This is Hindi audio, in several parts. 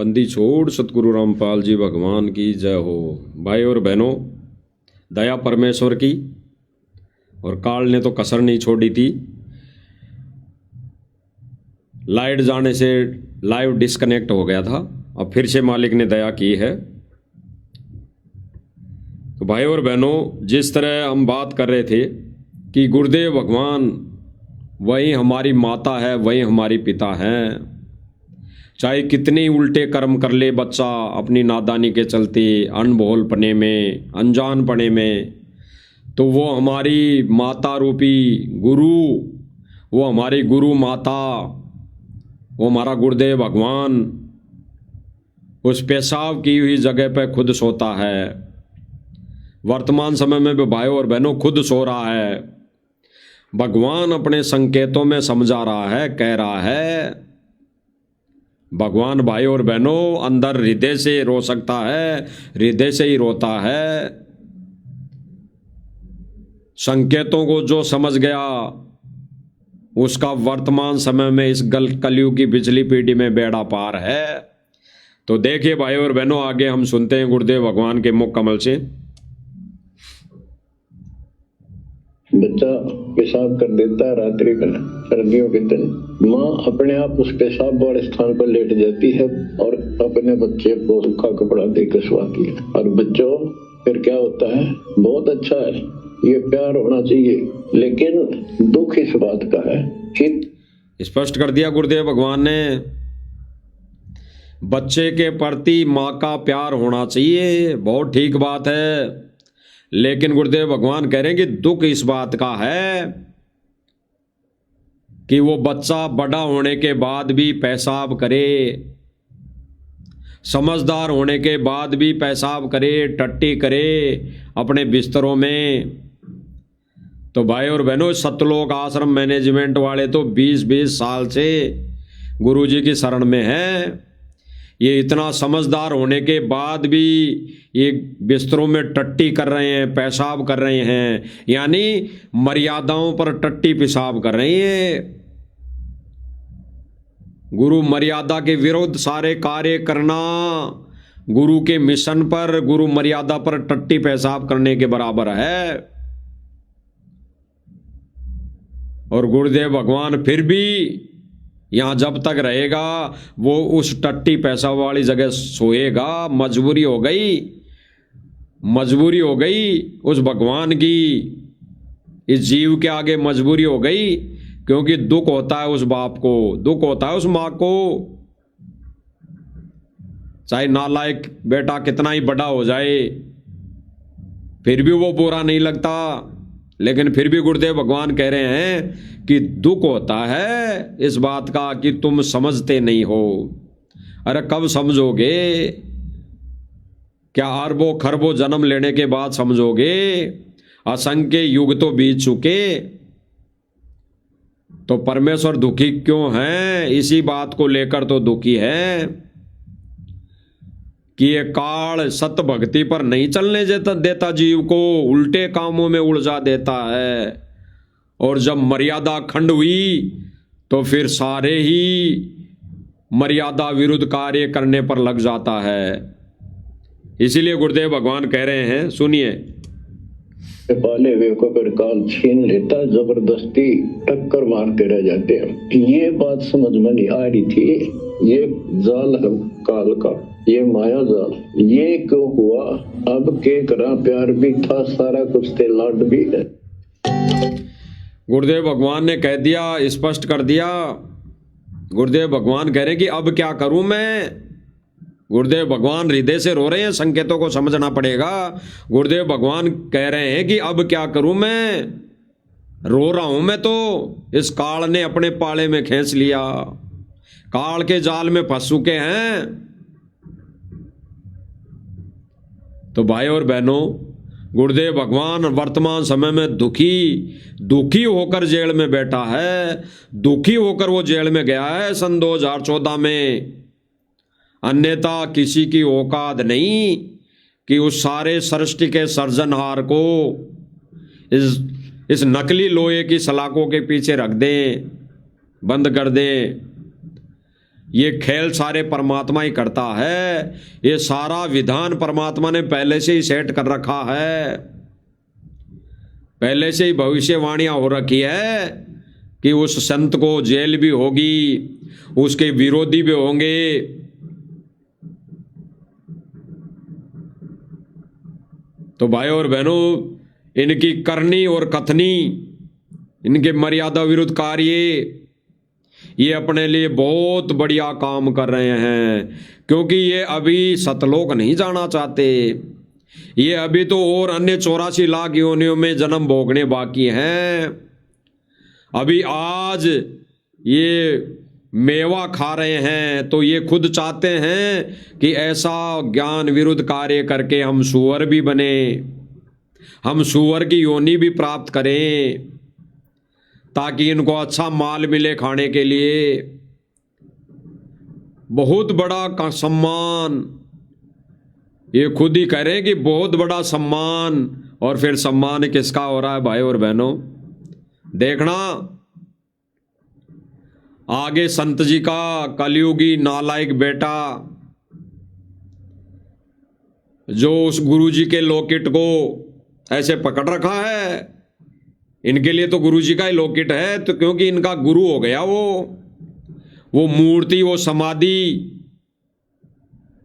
बंदी छोड़ सतगुरु रामपाल जी भगवान की जय हो। भाई और बहनों, दया परमेश्वर की, और काल ने तो कसर नहीं छोड़ी थी। लाइट जाने से लाइव डिस्कनेक्ट हो गया था, अब फिर से मालिक ने दया की है। तो भाई और बहनों, जिस तरह हम बात कर रहे थे कि गुरुदेव भगवान वही हमारी माता है, वही हमारी पिता हैं। चाहे कितने उल्टे कर्म कर ले बच्चा अपनी नादानी के चलते, अनभोलपने में, अनजानपने में, तो वो हमारी माता रूपी गुरु, वो हमारी गुरु माता, वो हमारा गुरुदेव भगवान उस पेशाब की हुई जगह पर खुद सोता है। वर्तमान समय में भी भाइयों और बहनों खुद सो रहा है। भगवान अपने संकेतों में समझा रहा है, कह रहा है। भगवान भाई और बहनों अंदर हृदय से रो सकता है, हृदय से ही रोता है। संकेतों को जो समझ गया उसका वर्तमान समय में इस कलयुग की पिछली पीढ़ी में बेड़ा पार है। तो देखिए भाई और बहनों, आगे हम सुनते हैं गुरुदेव भगवान के मुख कमल से। बच्चा पेशाब कर देता है रात्रि में, सर्दियों के दिन माँ अपने आप उस पेशाब वाले स्थान पर लेट जाती है और अपने बच्चे को सूखा कपड़ा देकर सुलाती है। और बच्चों फिर क्या होता है, बहुत अच्छा है, ये प्यार होना चाहिए, लेकिन दुख इस बात का है कि स्पष्ट कर दिया गुरुदेव भगवान ने, बच्चे के प्रति माँ का प्यार होना चाहिए, बहुत ठीक बात है। लेकिन गुरुदेव भगवान कह रहे हैं कि दुख इस बात का है कि वो बच्चा बड़ा होने के बाद भी पेशाब करे, समझदार होने के बाद भी पेशाब करे, टट्टी करे अपने बिस्तरों में। तो भाई और बहनों, सतलोक आश्रम मैनेजमेंट वाले तो 20-20 साल से गुरुजी की शरण में हैं। ये इतना समझदार होने के बाद भी ये बिस्तरों में टट्टी कर रहे हैं, पेशाब कर रहे हैं, यानी मर्यादाओं पर टट्टी पेशाब कर रहे हैं। गुरु मर्यादा के विरुद्ध सारे कार्य करना गुरु के मिशन पर, गुरु मर्यादा पर टट्टी पेशाब करने के बराबर है। और गुरुदेव भगवान फिर भी यहां जब तक रहेगा वो उस टट्टी पेशाब वाली जगह सोएगा। मजबूरी हो गई उस भगवान की, इस जीव के आगे मजबूरी हो गई, क्योंकि दुख होता है उस बाप को, दुख होता है उस माँ को। चाहे नालायक बेटा कितना ही बड़ा हो जाए फिर भी वो बुरा नहीं लगता। लेकिन फिर भी गुरुदेव भगवान कह रहे हैं कि दुख होता है इस बात का कि तुम समझते नहीं हो। अरे कब समझोगे? क्या अरबों खरबों जन्म लेने के बाद समझोगे? असंख्य युग तो बीत चुके। तो परमेश्वर दुखी क्यों है? इसी बात को लेकर तो दुखी है कि ये काल सत्य भक्ति पर नहीं चलने देता, जीव को उल्टे कामों में उलझा देता है। और जब मर्यादा खंड हुई तो फिर सारे ही मर्यादा विरुद्ध कार्य करने पर लग जाता है। इसीलिए गुरुदेव भगवान कह रहे हैं, सुनिए। पाले हुए को फिर काल छीन लेता, जबरदस्ती टक्कर मारते रह जाते हैं। ये बात समझ में नहीं आ रही थी, ये जाल है काल का, ये माया जाल, ये क्यों हुआ? अब के करा, प्यार भी था, सारा कुछ थे, लाड भी है। गुरुदेव भगवान ने कह दिया, स्पष्ट कर दिया। गुरुदेव भगवान कह रहे हैं कि अब क्या करूं मैं। गुरुदेव भगवान हृदय से रो रहे हैं, संकेतों को समझना पड़ेगा। गुरुदेव भगवान कह रहे हैं कि अब क्या करूं मैं, रो रहा हूं मैं तो। इस काल ने अपने पाले में खींच लिया, काल के जाल में फंस चुके हैं। तो भाई और बहनों, गुरुदेव भगवान वर्तमान समय में दुखी होकर जेल में बैठा है। दुखी होकर वो जेल में गया है सन 2014 में। अन्यथा किसी की औकात नहीं कि उस सारे सृष्टि के सर्जनहार को इस नकली लोहे की सलाखों के पीछे रख दें, बंद कर दें। ये खेल सारे परमात्मा ही करता है। ये सारा विधान परमात्मा ने पहले से ही सेट कर रखा है, पहले से ही भविष्यवाणियां हो रखी है कि उस संत को जेल भी होगी, उसके विरोधी भी होंगे। तो भाई और बहनों, इनकी करनी और कथनी, इनके मर्यादा विरुद्ध कार्य, ये अपने लिए बहुत बढ़िया काम कर रहे हैं, क्योंकि ये अभी सतलोक नहीं जाना चाहते। ये अभी तो और अन्य 84 लाख योनियों में जन्म भोगने बाकी हैं। अभी आज ये मेवा खा रहे हैं तो ये खुद चाहते हैं कि ऐसा ज्ञान विरुद्ध कार्य करके हम सुअर भी बने, हम सुअर की योनि भी प्राप्त करें, ताकि इनको अच्छा माल मिले खाने के लिए। बहुत बड़ा का सम्मान, ये खुद ही कह रहे हैं कि बहुत बड़ा सम्मान। और फिर सम्मान किसका हो रहा है भाई और बहनों? देखना आगे संत जी का कलयुगी नालायक बेटा, जो उस गुरु जी के लॉकेट को ऐसे पकड़ रखा है, इनके लिए तो गुरु जी का ही लॉकेट है, तो क्योंकि इनका गुरु हो गया वो मूर्ति, वो समाधि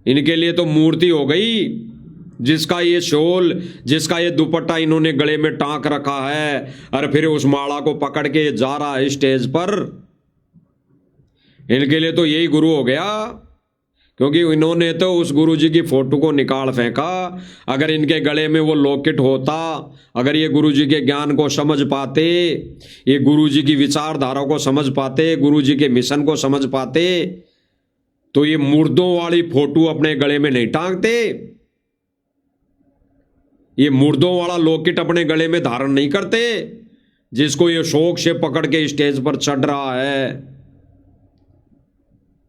इनके लिए तो मूर्ति हो गई। जिसका ये शोल, जिसका ये दुपट्टा इन्होंने गले में टांक रखा है, और फिर उस माला को पकड़ के जा रहा है स्टेज पर, इनके लिए तो यही गुरु हो गया। क्योंकि इन्होंने तो उस गुरु जी की फोटो को निकाल फेंका। अगर इनके गले में वो लॉकेट होता, अगर ये गुरु जी के ज्ञान को समझ पाते, ये गुरु जी की विचारधारा को समझ पाते, गुरु जी के मिशन को समझ पाते, तो ये मुर्दों वाली फोटो अपने गले में नहीं टांगते, ये मुर्दों वाला लॉकेट अपने गले में धारण नहीं करते, जिसको ये शौक से पकड़ के स्टेज पर चढ़ रहा है।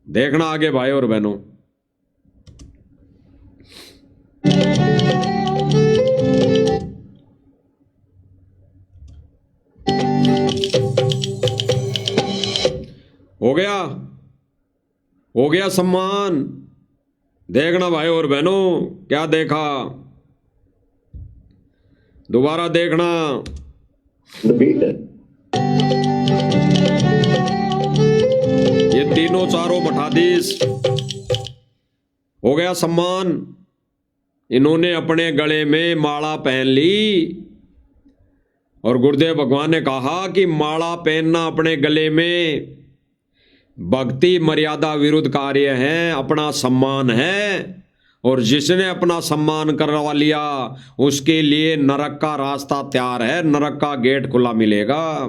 देखना आगे भाई और बहनों। हो गया सम्मान। देखना भाई और बहनों, क्या देखा, दोबारा देखना। ये तीनों चारों मठाधीश, हो गया सम्मान। इन्होंने अपने गले में माला पहन ली, और गुरुदेव भगवान ने कहा कि माला पहनना अपने गले में भक्ति मर्यादा विरुद्ध कार्य है, अपना सम्मान है। और जिसने अपना सम्मान करवा लिया, उसके लिए नरक का रास्ता तैयार है, नरक का गेट खुला मिलेगा।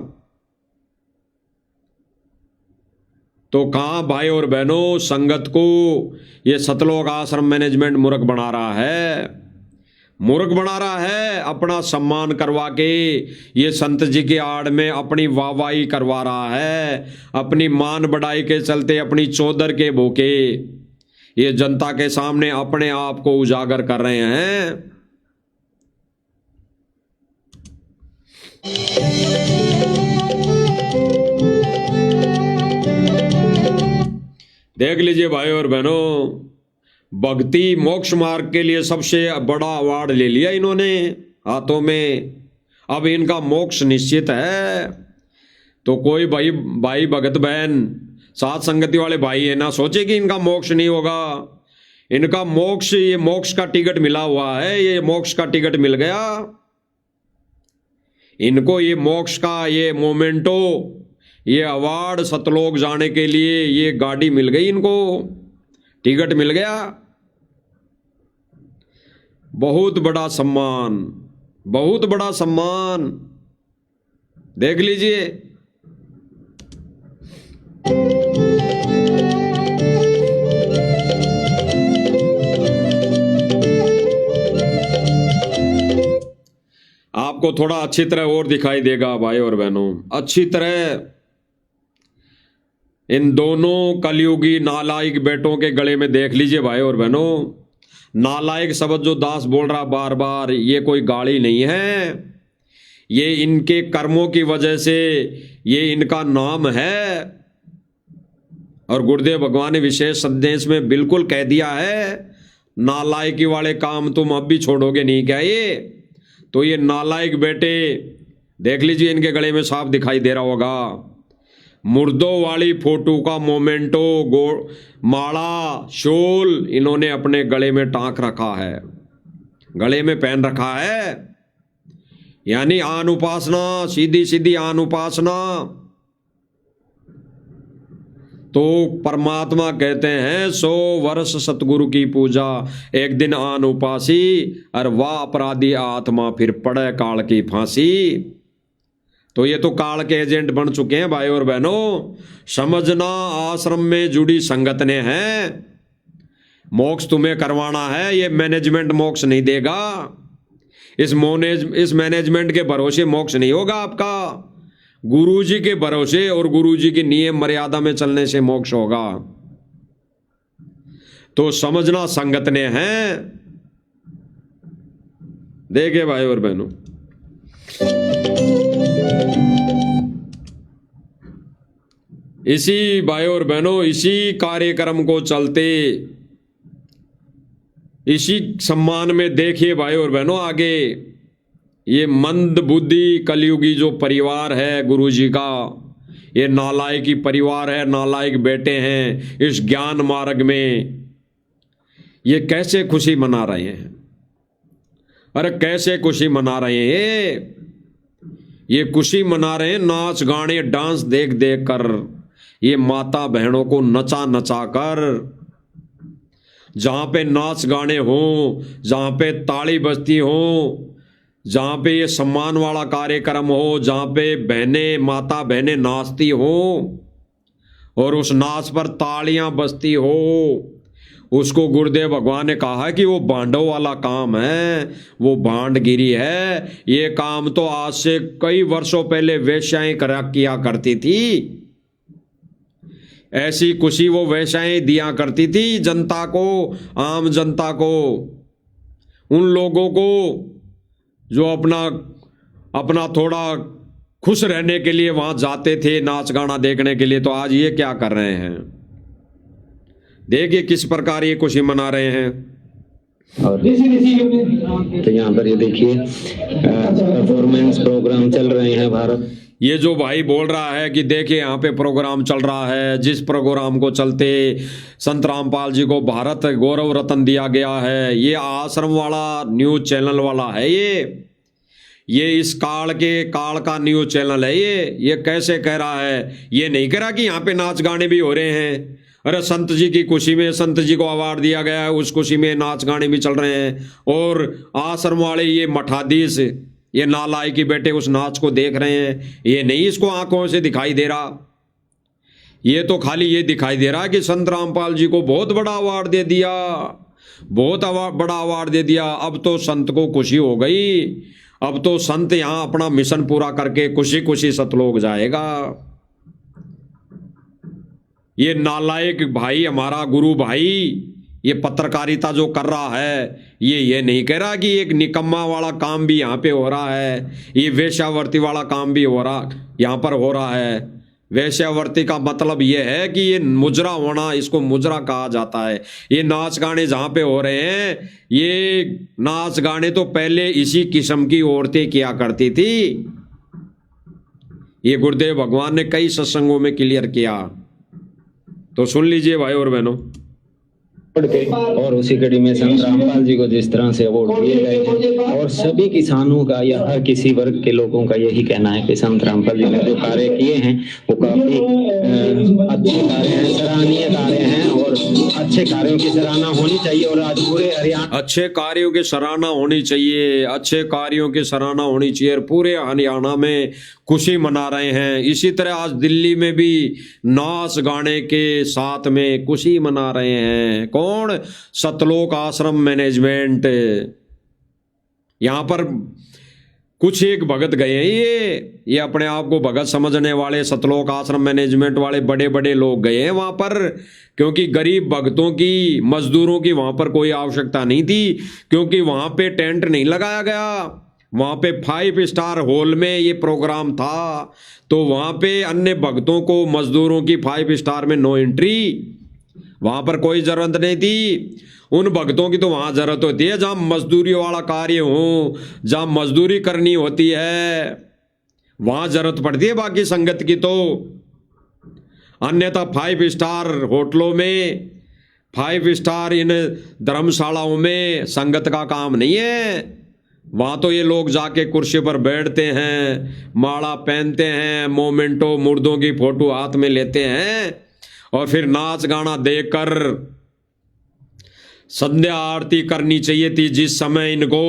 तो कहां भाई और बहनों, संगत को ये सतलोक आश्रम मैनेजमेंट मूर्ख बना रहा है, मूर्ख बना रहा है। अपना सम्मान करवा के ये संत जी की आड़ में अपनी वाहवाही करवा रहा है, अपनी मान बढ़ाई के चलते, अपनी चौधर के भूखे ये जनता के सामने अपने आप को उजागर कर रहे हैं। देख लीजिए भाई और बहनों, भक्ति मोक्ष मार्ग के लिए सबसे बड़ा अवार्ड ले लिया इन्होंने हाथों में। अब इनका मोक्ष निश्चित है। तो कोई भाई भगत बहन, साथ संगति वाले भाई है ना, सोचे कि इनका मोक्ष नहीं होगा। इनका मोक्ष, ये मोक्ष का टिकट मिला हुआ है, ये मोक्ष का टिकट मिल गया इनको। ये मोक्ष का ये मोमेंटो, ये अवार्ड सतलोक जाने के लिए ये गाड़ी मिल गई इनको, टिकट मिल गया। बहुत बड़ा सम्मान, बहुत बड़ा सम्मान। देख लीजिए। आपको थोड़ा अच्छी तरह और दिखाई देगा भाई और बहनों, अच्छी तरह इन दोनों कलयुगी नालायक बेटों के गले में देख लीजिए भाई और बहनों। नालायक शब्द जो दास बोल रहा बार बार, ये कोई गाली नहीं है, ये इनके कर्मों की वजह से ये इनका नाम है। और गुरुदेव भगवान ने विशेष संदेश में बिल्कुल कह दिया है, नालायकी वाले काम तुम अब भी छोड़ोगे नहीं क्या? ये तो ये नालायक बेटे देख लीजिए, इनके गले में सांप दिखाई दे रहा होगा। मुर्दों वाली फोटो का मोमेंटो माला शोल इन्होंने अपने गले में टांक रखा है, गले में पहन रखा है। यानी आन उपासना, सीधी सीधी आन उपासना। तो परमात्मा कहते हैं 100 वर्ष सतगुरु की पूजा, एक दिन आन उपासी, और वाह अपराधी आत्मा फिर पड़े काल की फांसी। तो ये तो काल के एजेंट बन चुके हैं भाई और बहनों। समझना आश्रम में जुड़ी संगत ने है, मोक्ष तुम्हें करवाना है। ये मैनेजमेंट मोक्ष नहीं देगा, इस मैनेजमेंट के भरोसे मोक्ष नहीं होगा आपका। गुरुजी के भरोसे और गुरुजी की नियम मर्यादा में चलने से मोक्ष होगा। तो समझना संगत ने है। देखिए भाई और बहनों, इसी भाई और बहनों, इसी कार्यक्रम को चलते, इसी सम्मान में देखिए भाई और बहनों, आगे ये मंद बुद्धि कलयुगी जो परिवार है गुरुजी का, ये नालायकी परिवार है, नालायक बेटे हैं इस ज्ञान मार्ग में, ये कैसे खुशी मना रहे हैं? अरे कैसे खुशी मना रहे हैं? ये खुशी मना रहे हैं नाच गाने डांस देख देख कर, ये माता बहनों को नचा नचा कर। जहां पे नाच गाने हो, जहां पे ताली बजती हो, जहां पे ये सम्मान वाला कार्यक्रम हो, जहां पे बहनें, माता बहनें नाचती हो और उस नाच पर तालियां बजती हो, उसको गुरुदेव भगवान ने कहा कि वो भांडों वाला काम है, वो भांडगिरी है। ये काम तो आज से कई वर्षों पहले वेश्याएं किया करती थी। ऐसी खुशी वो वेश्याएं दिया करती थी जनता को, आम जनता को, उन लोगों को जो अपना थोड़ा खुश रहने के लिए वहां जाते थे नाच गाना देखने के लिए। तो आज ये क्या कर रहे हैं? देखिए किस प्रकार ये खुशी मना रहे हैं। और तो यहाँ पर ये देखिए परफॉर्मेंस प्रोग्राम चल रहे हैं भारत। ये जो भाई बोल रहा है कि देखिए यहाँ पे प्रोग्राम चल रहा है, जिस प्रोग्राम को चलते संत रामपाल जी को भारत गौरव रत्न दिया गया है, ये आश्रम वाला न्यूज चैनल वाला है। ये इस काल का न्यूज चैनल है। ये कैसे कह रहा है? ये नहीं कह रहा कि यहाँ पे नाच गाने भी हो रहे हैं। अरे संत जी की खुशी में संत जी को अवार्ड दिया गया है, उस खुशी में नाच गाने भी चल रहे हैं। और आश्रम वाले ये मठाधीश, ये नालायकी बेटे उस नाच को देख रहे हैं। ये नहीं इसको आंखों से दिखाई दे रहा, ये तो खाली ये दिखाई दे रहा कि संत रामपाल जी को बहुत बड़ा अवार्ड दे दिया, बहुत बड़ा अवार्ड दे दिया। अब तो संत को खुशी हो गई, अब तो संत यहाँ अपना मिशन पूरा करके खुशी खुशी सतलोक जाएगा। ये नालायक भाई, हमारा गुरु भाई, ये पत्रकारिता जो कर रहा है, ये नहीं कह रहा कि एक निकम्मा वाला काम भी यहाँ पे हो रहा है, ये वेश्यावर्ती वाला काम भी यहाँ पर हो रहा है। वेश्यावर्ती का मतलब ये है कि ये मुजरा होना, इसको मुजरा कहा जाता है। ये नाच गाने जहाँ पे हो रहे हैं, ये नाच गाने तो पहले इसी किस्म की औरतें किया करती थी। ये गुरुदेव भगवान ने कई सत्संगों में क्लियर किया, तो सुन लीजिए भाई और बहनों। और उसी कड़ी में संत रामपाल जी को जिस तरह से अवार्ड दिए गए हैं, और सभी किसानों का या हर किसी वर्ग के लोगों का यही कहना है कि संत रामपाल जी ने जो कार्य किए हैं वो काफी अच्छे कार्य हैं, सराहनीय कार्य हैं, और अच्छे कार्यों की सराहना होनी चाहिए। और आज पूरे हरियाणा अच्छे कार्यों की सराहना होनी चाहिए, अच्छे कार्यों की सराहना होनी चाहिए। और पूरे हरियाणा में खुशी मना रहे हैं। इसी तरह आज दिल्ली में भी नाच गाने के साथ में खुशी मना रहे हैं। कौन? सतलोक आश्रम मैनेजमेंट। यहाँ पर कुछ एक भगत गए हैं, ये अपने आप को भगत समझने वाले सतलोक आश्रम मैनेजमेंट वाले बड़े बड़े लोग गए हैं वहाँ पर, क्योंकि गरीब भक्तों की, मजदूरों की वहाँ पर कोई आवश्यकता नहीं थी, क्योंकि वहाँ पे टेंट नहीं लगाया गया। वहाँ पे 5 स्टार हॉल में ये प्रोग्राम था, तो वहाँ पे अन्य भक्तों को, मजदूरों की 5 स्टार में नो एंट्री, वहाँ पर कोई ज़रूरत नहीं थी। उन भक्तों की तो वहाँ ज़रूरत होती है जहाँ मजदूरी वाला कार्य हो, जहाँ मजदूरी करनी होती है, वहाँ ज़रूरत पड़ती है बाकी संगत की। तो अन्यथा 5 स्टार होटलों में, 5 स्टार इन धर्मशालाओं में संगत का काम नहीं है। वहाँ तो ये लोग जाके कुर्सी पर बैठते हैं, माला पहनते हैं, मोमेंटो मुर्दों की फोटो हाथ में लेते हैं और फिर नाच गाना देखकर संध्या आरती करनी चाहिए थी जिस समय इनको,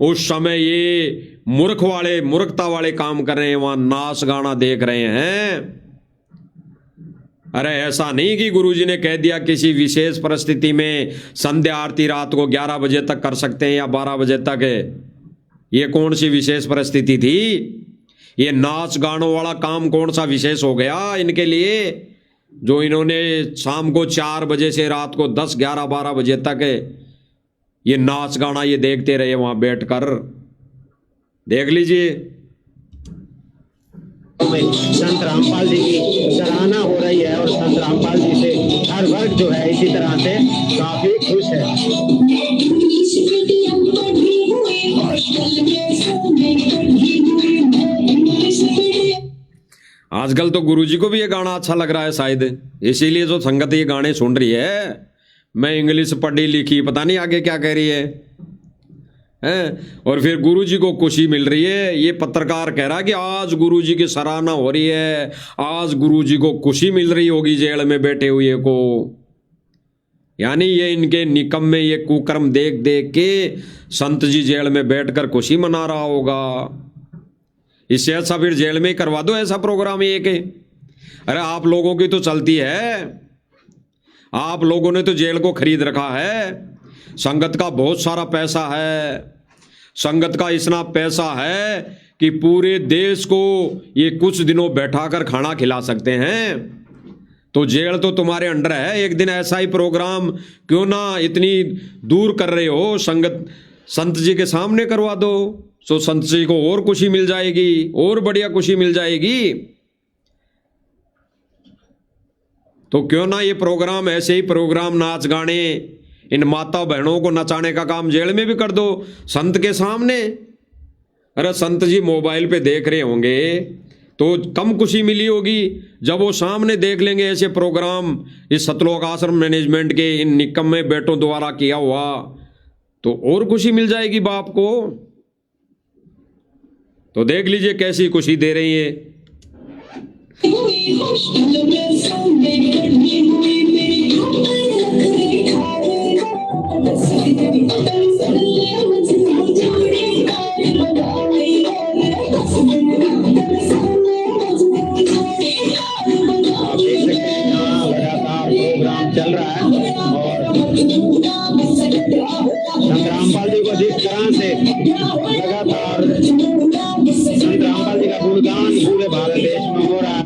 उस समय ये मूर्खता वाले काम कर रहे हैं, वहाँ नाच गाना देख रहे हैं। अरे ऐसा नहीं कि गुरुजी ने कह दिया किसी विशेष परिस्थिति में संध्या आरती रात को 11 बजे तक कर सकते हैं या 12 बजे तक है। ये कौन सी विशेष परिस्थिति थी? ये नाच गानों वाला काम कौन सा विशेष हो गया इनके लिए, जो इन्होंने शाम को 4 बजे से रात को 10, 11, 12 बजे तक ये नाच गाना ये देखते रहे वहां बैठकर। देख लीजिए, संत रामपाल जी की सराहना हो रही है और संत रामपाल जी से हर वर्ग जो है इसी तरह से काफी खुश है। आजकल तो गुरुजी को भी ये गाना अच्छा लग रहा है शायद, इसीलिए जो संगत ये गाने सुन रही है। मैं इंग्लिश पढ़ी लिखी, पता नहीं आगे क्या कह रही है, हैं? और फिर गुरुजी को खुशी मिल रही है। ये पत्रकार कह रहा है कि आज गुरुजी की सराहना हो रही है, आज गुरुजी को खुशी मिल रही होगी जेल में बैठे हुए को। यानी ये इनके निकम्मे ये कुकर्म देख देख के संत जी जेल में बैठकर खुशी मना रहा होगा। इससे अच्छा फिर जेल में ही करवा दो ऐसा प्रोग्राम ये के। अरे आप लोगों की तो चलती है, आप लोगों ने तो जेल को खरीद रखा है। संगत का बहुत सारा पैसा है, संगत का इतना पैसा है कि पूरे देश को ये कुछ दिनों बैठाकर खाना खिला सकते हैं। तो जेल तो तुम्हारे अंडर है, एक दिन ऐसा ही प्रोग्राम क्यों ना इतनी दूर कर रहे हो, संत जी के सामने करवा दो, तो संत जी को और खुशी मिल जाएगी, और बढ़िया खुशी मिल जाएगी। तो क्यों ना ये प्रोग्राम, ऐसे ही प्रोग्राम नाच गाने, इन माता बहनों को नचाने का काम जेल में भी कर दो संत के सामने। अरे संत जी मोबाइल पे देख रहे होंगे तो कम खुशी मिली होगी, जब वो सामने देख लेंगे ऐसे प्रोग्राम इस सतलोक आश्रम मैनेजमेंट के इन निकम्मे बेटों द्वारा किया हुआ, तो और खुशी मिल जाएगी बाप को। तो देख लीजिए कैसी खुशी दे रही है। प्रोग्राम चल रहा है और संत रामपाल जी को जिस तरह से लगातार संत रामपाल जी का गुणगान पूरे भारत देश में हो रहा है।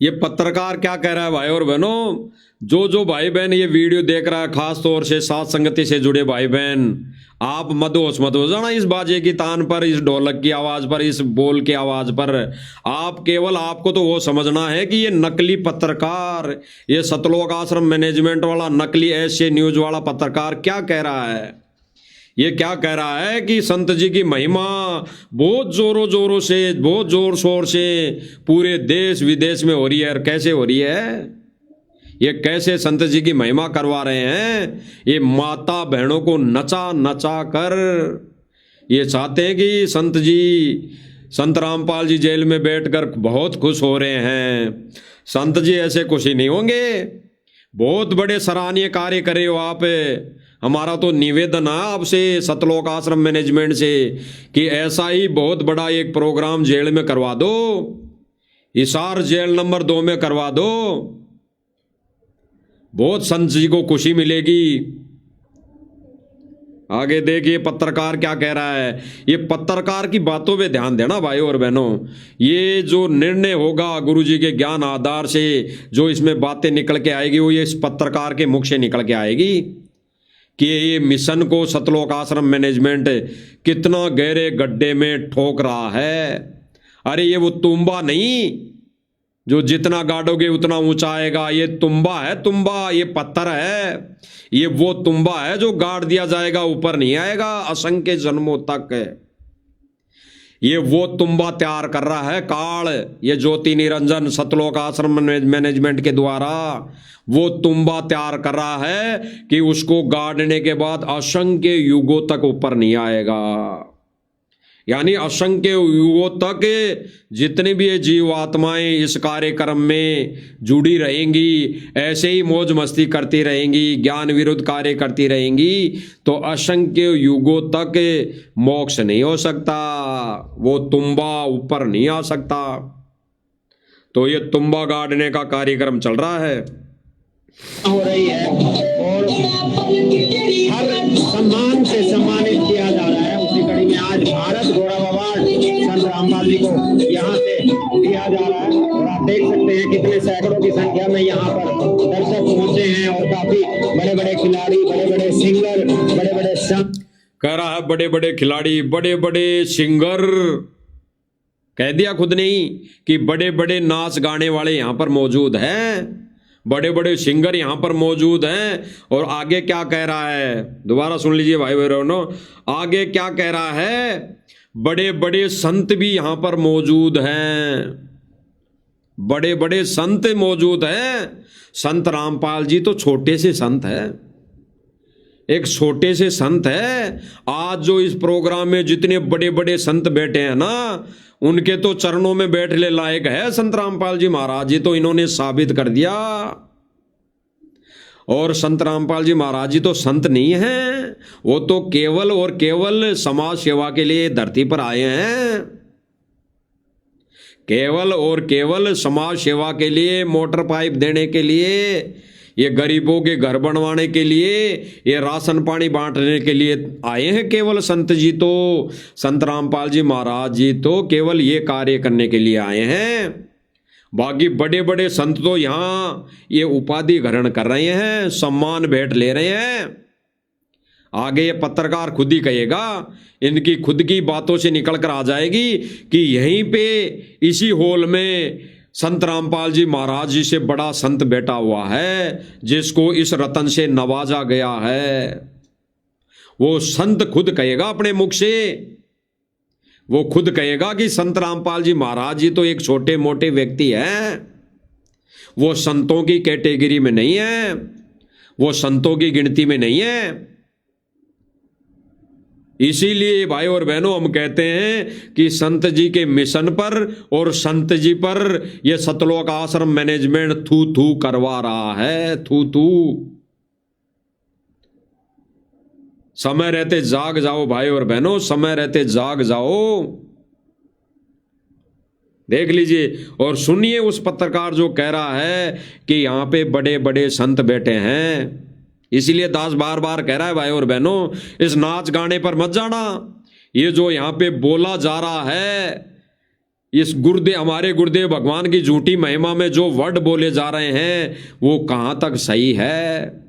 ये पत्रकार क्या कह रहा है भाई और बहनों, जो भाई बहन ये वीडियो देख रहा है, खास तौर से साथ संगति से जुड़े भाई बहन, आप मदहोश मत हो जाना इस बाजे की तान पर, इस ढोलक की आवाज पर, इस बोल की आवाज पर। आप केवल, आपको तो वो समझना है कि ये नकली पत्रकार, ये सतलोक आश्रम मैनेजमेंट वाला नकली ऐसे न्यूज वाला पत्रकार क्या कह रहा है। ये क्या कह रहा है कि संत जी की महिमा बहुत जोरों से, बहुत जोर शोर से पूरे देश विदेश में हो रही है। और कैसे हो रही है, ये कैसे संत जी की महिमा करवा रहे हैं। ये माता बहनों को नचा नचा कर ये चाहते हैं कि संत जी, संत रामपाल जी जेल में बैठकर बहुत खुश हो रहे हैं। संत जी ऐसे खुश ही नहीं होंगे, बहुत बड़े सराहनीय कार्य करे हो आप। हमारा तो निवेदन है आपसे सतलोक आश्रम मैनेजमेंट से कि ऐसा ही बहुत बड़ा एक प्रोग्राम जेल में करवा दो, हिसार जेल नंबर 2 में करवा दो, बहुत संत जी को खुशी मिलेगी। आगे देखिए पत्रकार क्या कह रहा है। ये पत्रकार की बातों पे ध्यान देना भाई और बहनों, ये जो निर्णय होगा गुरुजी के ज्ञान आधार से, जो इसमें बातें निकल के आएगी वो ये इस पत्रकार के मुख से निकल के आएगी। कि ये मिशन को सतलोक आश्रम मैनेजमेंट कितना गहरे गड्ढे में ठोक रहा है। अरे ये वो तुम्बा नहीं जो जितना गाड़ोगे उतना ऊंचा आएगा, ये तुम्बा है, तुम्बा, ये पत्थर है, ये वो तुम्बा है जो गाड़ दिया जाएगा, ऊपर नहीं आएगा असंख्य जन्मों तक। ये वो तुम्बा तैयार कर रहा है काल, ये ज्योति निरंजन सतलोक आश्रम मैनेजमेंट के द्वारा वो तुम्बा तैयार कर रहा है कि उसको गाड़ने के बाद असंख्य युगों तक ऊपर नहीं आएगा। यानी असंख्य युगों तक जितने भी ये जीव आत्माएं इस कार्यक्रम में जुड़ी रहेंगी, ऐसे ही मौज मस्ती करती रहेंगी, ज्ञान विरुद्ध कार्य करती रहेंगी, तो असंख्य युगों तक मोक्ष नहीं हो सकता, वो तुम्बा ऊपर नहीं आ सकता। तो ये तुम्बा गाड़ने का कार्यक्रम चल रहा है, हो रही है और हर सम्मान से सम्मानित किया जा रहा है। उसी कड़ी में आज भारत गौरव अवार्ड संत रामपाल जी को यहाँ से दिया जा रहा है और आप देख सकते हैं कितने सैकड़ों की संख्या में यहाँ पर दर्शक पहुंचे हैं और काफी बड़े बड़े खिलाड़ी, बड़े बड़े सिंगर, बड़े बड़े संत, कह रहा है बड़े बड़े खिलाड़ी, बड़े बड़े सिंगर, कह दिया खुद ने ही कि बड़े बड़े नाच गाने वाले यहाँ पर मौजूद हैं, बड़े बड़े सिंगर यहाँ पर मौजूद हैं। और आगे क्या कह रहा है, दोबारा सुन लीजिए भाई बहनों, आगे क्या कह रहा है, बड़े बड़े संत भी यहाँ पर मौजूद हैं, बड़े बड़े संत मौजूद हैं। संत रामपाल जी तो छोटे से संत है, एक छोटे से संत है। आज जो इस प्रोग्राम में जितने बड़े बड़े संत बैठे हैं ना, उनके तो चरणों में बैठने लायक है संत रामपाल जी महाराज जी, तो इन्होंने साबित कर दिया। और संत रामपाल जी महाराज जी तो संत नहीं हैं, वो तो केवल और केवल समाज सेवा के लिए धरती पर आए हैं, केवल और केवल समाज सेवा के लिए, मोटर पाइप देने के लिए, ये गरीबों के घर बनवाने के लिए, ये राशन पानी बांटने के लिए आए हैं केवल संत जी, तो संत रामपाल जी महाराज जी तो केवल ये कार्य करने के लिए आए हैं। बाकी बड़े बड़े संत तो यहाँ ये उपाधि ग्रहण कर रहे हैं, सम्मान भेंट ले रहे हैं। आगे ये पत्रकार खुद ही कहेगा, इनकी खुद की बातों से निकल कर आ जाएगी कि यहीं पे इसी हॉल में संत रामपाल जी महाराज जी से बड़ा संत बैठा हुआ है, जिसको इस रतन से नवाजा गया है। वो संत खुद कहेगा अपने मुख से, वो खुद कहेगा कि संत रामपाल जी महाराज जी तो एक छोटे मोटे व्यक्ति हैं, वो संतों की कैटेगरी में नहीं है, वो संतों की गिनती में नहीं है। इसीलिए भाई और बहनों हम कहते हैं कि संत जी के मिशन पर और संत जी पर यह सतलोक आश्रम मैनेजमेंट थू थू करवा रहा है, थू थू। समय रहते जाग जाओ भाई और बहनों, समय रहते जाग जाओ। देख लीजिए और सुनिए उस पत्रकार जो कह रहा है कि यहां पे बड़े बड़े संत बैठे हैं। इसीलिए दास बार बार कह रहा है भाई और बहनों, इस नाच गाने पर मत जाना। ये जो यहाँ पे बोला जा रहा है, इस हमारे गुरुदेव भगवान की झूठी महिमा में जो वर्ड बोले जा रहे हैं, वो कहाँ तक सही है?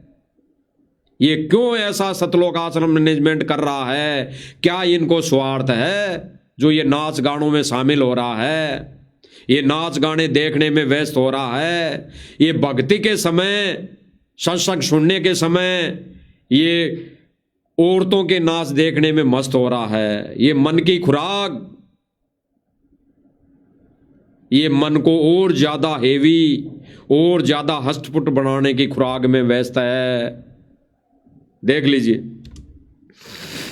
ये क्यों ऐसा सतलोक आश्रम मैनेजमेंट कर रहा है? क्या इनको स्वार्थ है जो ये नाच गानों में शामिल हो रहा है, ये नाच गाने देखने में व्यस्त हो रहा है? ये भक्ति के समय, सत्संग सुनने के समय ये औरतों के नाच देखने में मस्त हो रहा है। ये मन की खुराक, ये मन को और ज्यादा हेवी और ज्यादा हष्टपुष्ट बनाने की खुराक में व्यस्त है। देख लीजिए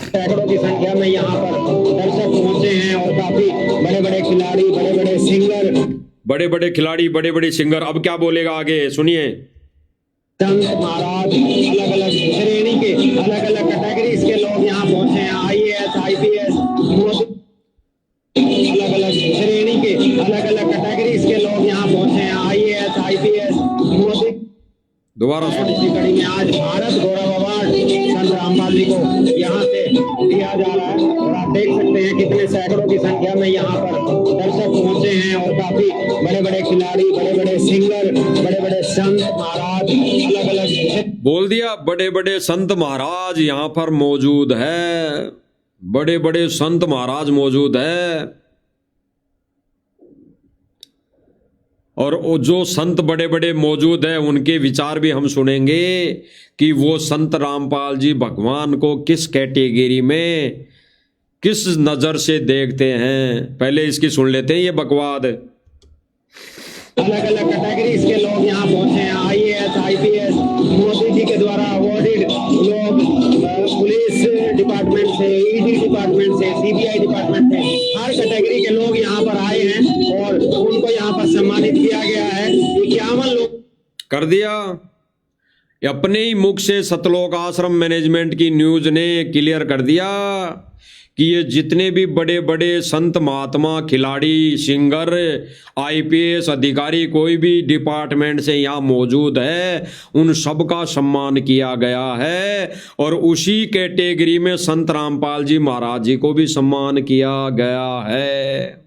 सैकड़ों की संख्या में यहाँ पर दर्शक पहुंचे हैं और काफी बड़े बड़े खिलाड़ी, बड़े बड़े सिंगर, बड़े बड़े खिलाड़ी, बड़े बड़े सिंगर। अब क्या बोलेगा आगे सुनिए। संत महाराज, अलग अलग श्रेणी के, अलग अलग कैटेगरीज के लोग यहाँ पहुंचे हैं। IAS, IPS, अलग अलग श्रेणी के, अलग अलग कैटेगरीज के लोग यहाँ पहुंचे हैं। IAS, IPS, Modi. दोबारा सुनिए। इसी कड़ी में आज भारत गौरव अवार्ड संत रामपाल जी को यहाँ से दिया जा रहा है और आप देख सकते हैं कितने सैकड़ों की संख्या में यहाँ पर दर्शक पहुंचे हैं और काफी बड़े बड़े खिलाड़ी, बड़े बड़े सिंगर, बड़े बड़े संत महाराज, अलग अलग बोल दिया, बड़े बड़े संत महाराज यहाँ पर मौजूद है, बड़े बड़े संत महाराज मौजूद है। और वो जो संत बड़े बड़े मौजूद हैं उनके विचार भी हम सुनेंगे कि वो संत रामपाल जी भगवान को किस कैटेगरी में, किस नजर से देखते हैं। पहले इसकी सुन लेते हैं ये बकवाद। अलग अलग कैटेगरीज के लोग यहाँ पहुंचे हैं। IAS, IPS, मोदी जी के द्वारा अवॉर्डेड लोग, पुलिस डिपार्टमेंट से, ED डिपार्टमेंट से, CBI डिपार्टमेंट से, हर कैटेगरी के लोग यहाँ पर आए हैं और उनको यहाँ पर सम्मानित किया गया है। 51 लोग कर दिया। अपने ही मुख से सतलोक आश्रम मैनेजमेंट की न्यूज ने क्लियर कर दिया कि ये जितने भी बड़े बड़े संत महात्मा, खिलाड़ी, सिंगर, IPS अधिकारी, कोई भी डिपार्टमेंट से यहाँ मौजूद है, उन सबका सम्मान किया गया है। और उसी कैटेगरी में संत रामपाल जी महाराज जी को भी सम्मान किया गया है।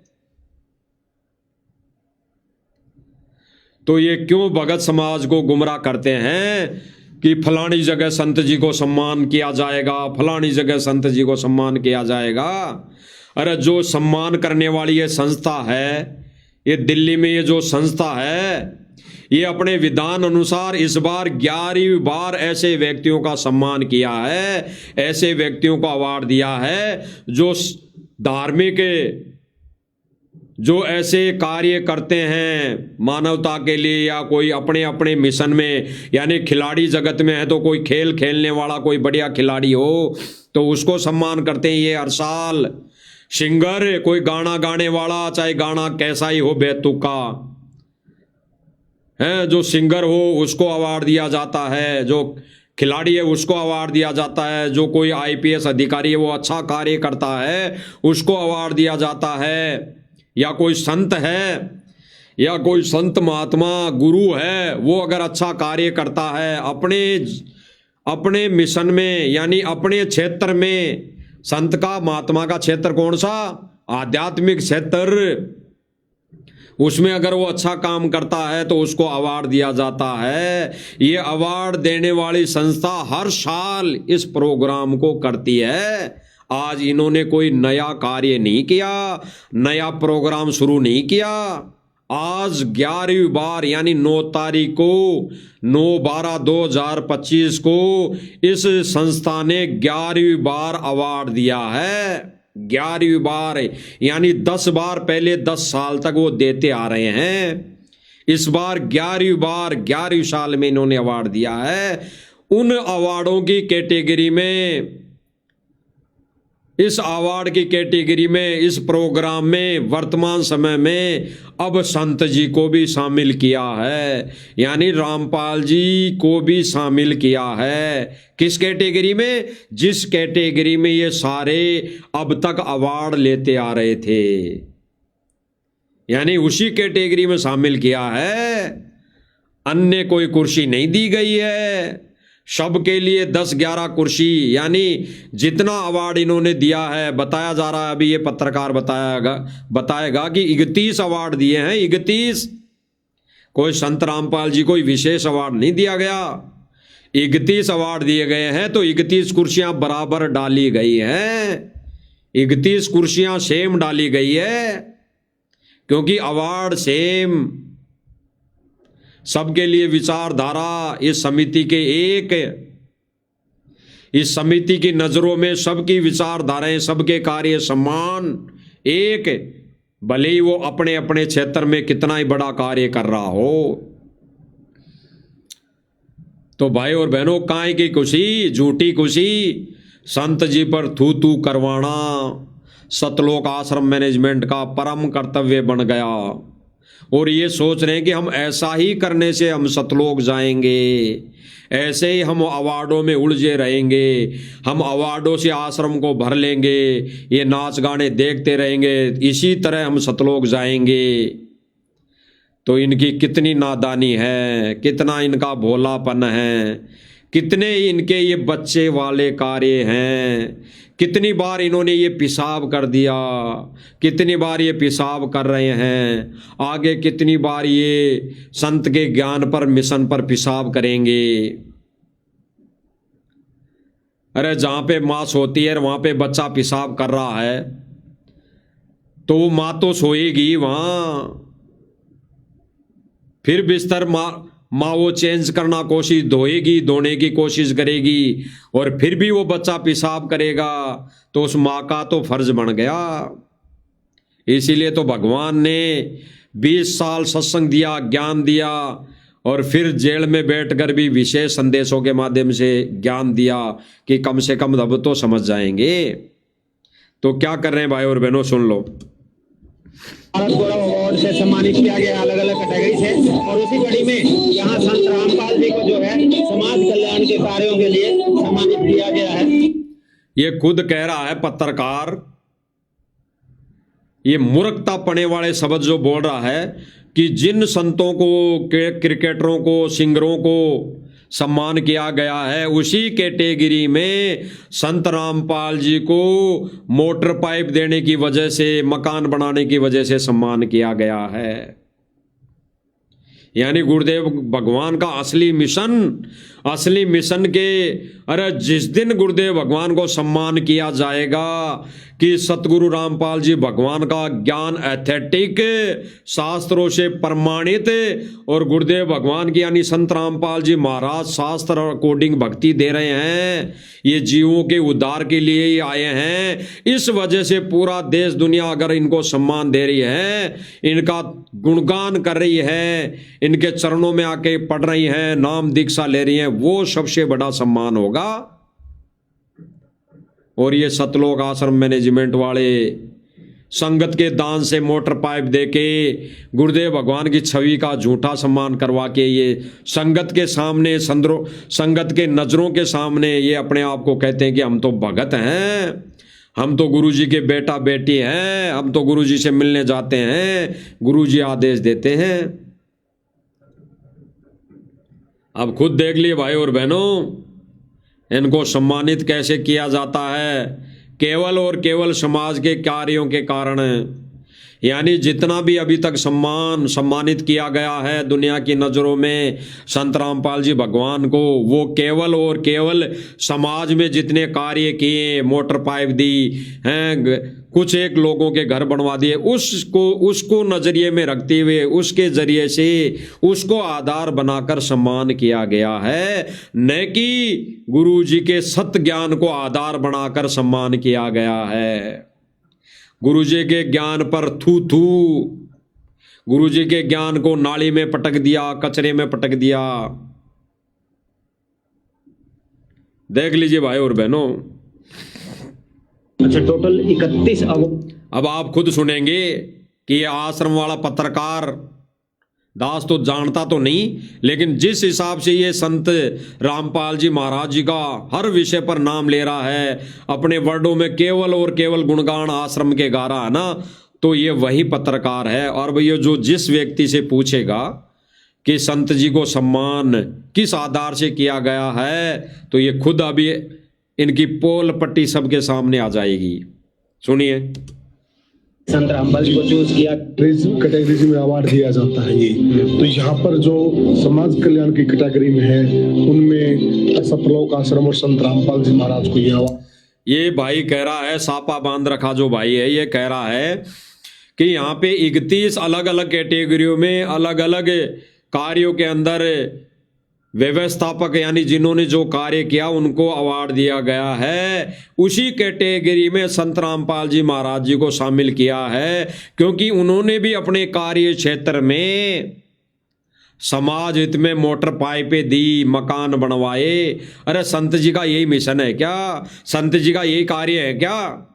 तो ये क्यों भगत समाज को गुमराह करते हैं कि फलानी जगह संत जी को सम्मान किया जाएगा, फलानी जगह संत जी को सम्मान किया जाएगा। अरे जो सम्मान करने वाली ये संस्था है, ये दिल्ली में ये जो संस्था है, ये अपने विधान अनुसार इस बार 11वीं बार ऐसे व्यक्तियों का सम्मान किया है, ऐसे व्यक्तियों को अवार्ड दिया है जो धार्मिक, जो ऐसे कार्य करते हैं मानवता के लिए या कोई अपने अपने मिशन में, यानी खिलाड़ी जगत में है तो कोई खेल खेलने वाला कोई बढ़िया खिलाड़ी हो तो उसको सम्मान करते हैं ये हर साल। सिंगर, कोई गाना गाने वाला, चाहे गाना कैसा ही हो बेतुका है, जो सिंगर हो उसको अवार्ड दिया जाता है, जो खिलाड़ी है उसको अवार्ड दिया जाता है, जो कोई IPS अधिकारी है वो अच्छा कार्य करता है उसको अवार्ड दिया जाता है, या कोई संत है या कोई संत महात्मा गुरु है वो अगर अच्छा कार्य करता है अपने मिशन में, यानी अपने क्षेत्र में, संत का महात्मा का क्षेत्र कौन सा, आध्यात्मिक क्षेत्र, उसमें अगर वो अच्छा काम करता है तो उसको अवार्ड दिया जाता है। ये अवार्ड देने वाली संस्था हर साल इस प्रोग्राम को करती है। आज इन्होंने कोई नया कार्य नहीं किया, नया प्रोग्राम शुरू नहीं किया। आज 11वीं बार यानी 9 तारीख को 9/12/2025 को इस संस्था ने 11वीं बार अवार्ड दिया है। 11वीं बार यानी 10 बार पहले 10 साल तक वो देते आ रहे हैं। इस बार 11वीं बार 11वीं साल में इन्होंने अवार्ड दिया है। उन अवार्डों की कैटेगरी में, इस अवार्ड की कैटेगरी में, इस प्रोग्राम में वर्तमान समय में अब संत जी को भी शामिल किया है, यानी रामपाल जी को भी शामिल किया है। किस कैटेगरी में? जिस कैटेगरी में ये सारे अब तक अवार्ड लेते आ रहे थे, यानी उसी कैटेगरी में शामिल किया है। अन्य कोई कुर्सी नहीं दी गई है, सबके लिए 10-11 कुर्सी, यानी जितना अवार्ड इन्होंने दिया है, बताया जा रहा है, अभी ये पत्रकार बताएगा कि 31 अवार्ड दिए हैं। 31, कोई संत रामपाल जी कोई विशेष अवार्ड नहीं दिया गया, 31 अवार्ड दिए गए हैं। तो 31 कुर्सियां बराबर डाली गई हैं, 31 कुर्सियां सेम डाली गई है, क्योंकि अवार्ड सेम, सबके लिए विचारधारा इस समिति के एक, इस समिति की नजरों में सबकी विचारधाराएं, सबके कार्य सम्मान एक, भले ही वो अपने अपने क्षेत्र में कितना ही बड़ा कार्य कर रहा हो। तो भाई और बहनों, काहे की खुशी, झूठी खुशी, संत जी पर थू थू करवाना सतलोक आश्रम मैनेजमेंट का परम कर्तव्य बन गया। और ये सोच रहे हैं कि हम ऐसा ही करने से हम सतलोक जाएंगे, ऐसे ही हम अवार्डों में उलझे रहेंगे, हम अवार्डों से आश्रम को भर लेंगे, ये नाच गाने देखते रहेंगे, इसी तरह हम सतलोक जाएंगे। तो इनकी कितनी नादानी है, कितना इनका भोलापन है, कितने इनके ये बच्चे वाले कार्य हैं। कितनी बार इन्होंने ये पेशाब कर दिया, कितनी बार ये पेशाब कर रहे हैं, आगे कितनी बार ये संत के ज्ञान पर, मिशन पर पेशाब करेंगे। अरे जहाँ पे माँ सोती है वहाँ पे बच्चा पेशाब कर रहा है तो वो माँ तो सोएगी वहाँ, फिर बिस्तर माँ वो चेंज करना कोशिश, धोएगी, धोने की कोशिश करेगी, और फिर भी वो बच्चा पेशाब करेगा तो उस माँ का तो फर्ज बन गया। इसीलिए तो भगवान ने 20 साल सत्संग दिया, ज्ञान दिया, और फिर जेल में बैठकर भी विशेष संदेशों के माध्यम से ज्ञान दिया कि कम से कम अब तो समझ जाएंगे। तो क्या कर रहे हैं भाई और बहनों, सुन लो। भारत गौरव अवार्ड से सम्मानित किया गया अलग अलग कैटेगरी से, और उसी कड़ी में यहाँ संत रामपाल जी को जो है समाज कल्याण के कार्यों के लिए सम्मानित किया गया है। ये खुद कह रहा है पत्रकार, ये मूर्खता पड़े वाले शब्द जो बोल रहा है कि जिन संतों को, क्रिकेटरों को, सिंगरों को सम्मान किया गया है, उसी कैटेगरी में संत रामपाल जी को मोटर पाइप देने की वजह से, मकान बनाने की वजह से सम्मान किया गया है। यानी गुरुदेव भगवान का असली मिशन के, अरे जिस दिन गुरुदेव भगवान को सम्मान किया जाएगा कि सतगुरु रामपाल जी भगवान का ज्ञान एथेटिक, शास्त्रों से प्रमाणित, और गुरुदेव भगवान की यानी संत रामपाल जी महाराज शास्त्र अकॉर्डिंग भक्ति दे रहे हैं, ये जीवों के उद्धार के लिए ही आए हैं, इस वजह से पूरा देश दुनिया अगर इनको सम्मान दे रही है, इनका गुणगान कर रही है, इनके चरणों में आके पढ़ रही हैं, नाम दीक्षा ले रही हैं, वो सबसे बड़ा सम्मान होगा। और ये सतलोक आश्रम मैनेजमेंट वाले संगत के दान से मोटर पाइप देके गुरुदेव भगवान की छवि का झूठा सम्मान करवा के, ये संगत के सामने, संगत के नजरों के सामने ये अपने आप को कहते हैं कि हम तो भगत हैं, हम तो गुरुजी के बेटा बेटी हैं, हम तो गुरुजी से मिलने जाते हैं, गुरुजी आदेश देते हैं। अब खुद देख लिए भाई और बहनों, इनको सम्मानित कैसे किया जाता है, केवल और केवल समाज के कार्यों के कारण। यानी जितना भी अभी तक सम्मानित किया गया है दुनिया की नज़रों में संत रामपाल जी भगवान को, वो केवल और केवल समाज में जितने कार्य किए, मोटर पाइप दी हैं, कुछ एक लोगों के घर बनवा दिए, उसको नजरिए में रखते हुए उसके जरिए से उसको आधार बनाकर सम्मान किया गया है, न कि गुरु जी के सत्य ज्ञान को आधार बनाकर सम्मान किया गया है। गुरु जी के ज्ञान पर थू गुरु जी के ज्ञान को नाली में पटक दिया, कचरे में पटक दिया। देख लीजिए भाई और बहनों। अच्छा, टोटल 31 अब आप खुद सुनेंगे कि ये आश्रम वाला पत्रकार दास तो जानता तो नहीं, लेकिन जिस हिसाब से ये संत रामपाल जी महाराज जी का हर विषय पर नाम ले रहा है, अपने वर्डों में केवल और केवल गुणगान आश्रम के गा रहा है ना, तो ये वही पत्रकार है। और भैया जो जिस व्यक्ति से पूछेगा कि संत जी को सम्मान किस आधार से किया गया है, तो ये खुद अभी इनकी पोल पट्टी सबके सामने आ जाएगी। सुनिए। संत रामपाल जी को चूज किया, कैटेगरी में अवार्ड दिया जाता है ये, तो यहाँ पर जो समाज कल्याण की कैटेगरी में है उनमें सतलोक आश्रम और संत रामपाल जी महाराज को ये अवार्ड। ये भाई कह रहा है, सापा बांध रखा जो भाई है, ये कह रहा है कि यहाँ पे 31 अलग अलग कैटेगरियों में अलग अलग कार्यों के अंदर व्यवस्थापक यानी जिन्होंने जो कार्य किया उनको अवार्ड दिया गया है। उसी कैटेगरी में संत रामपाल जी महाराज जी को शामिल किया है, क्योंकि उन्होंने भी अपने कार्य क्षेत्र में समाज हित में मोटर पाइपें दी, मकान बनवाए। अरे संत जी का यही मिशन है क्या? संत जी का यही कार्य है क्या?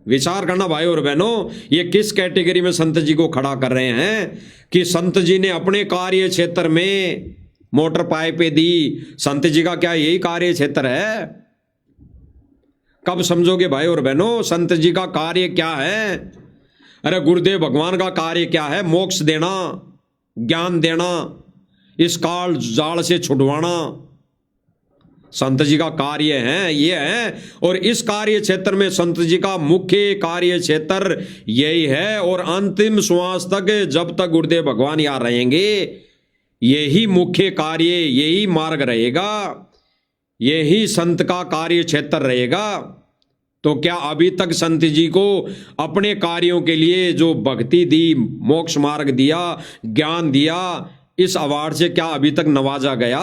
विचार करना भाई और बहनों, ये किस कैटेगरी में संत जी को खड़ा कर रहे हैं कि संत जी ने अपने कार्य क्षेत्र में मोटर पाइपें दी। संत जी का क्या यही कार्य क्षेत्र है? कब समझोगे भाई और बहनों संत जी का कार्य क्या है? अरे गुरुदेव भगवान का कार्य क्या है? मोक्ष देना, ज्ञान देना, इस काल जाल से छुड़वाना संत जी का कार्य है, ये है। और इस कार्य क्षेत्र में संत जी का मुख्य कार्य क्षेत्र यही है। और अंतिम श्वास तक जब तक गुरुदेव भगवान यहाँ रहेंगे, यही मुख्य कार्य, यही मार्ग रहेगा, यही संत का कार्य क्षेत्र रहेगा। तो क्या अभी तक संत जी को अपने कार्यों के लिए जो भक्ति दी, मोक्ष मार्ग दिया, ज्ञान दिया, इस अवार्ड से क्या अभी तक नवाजा गया?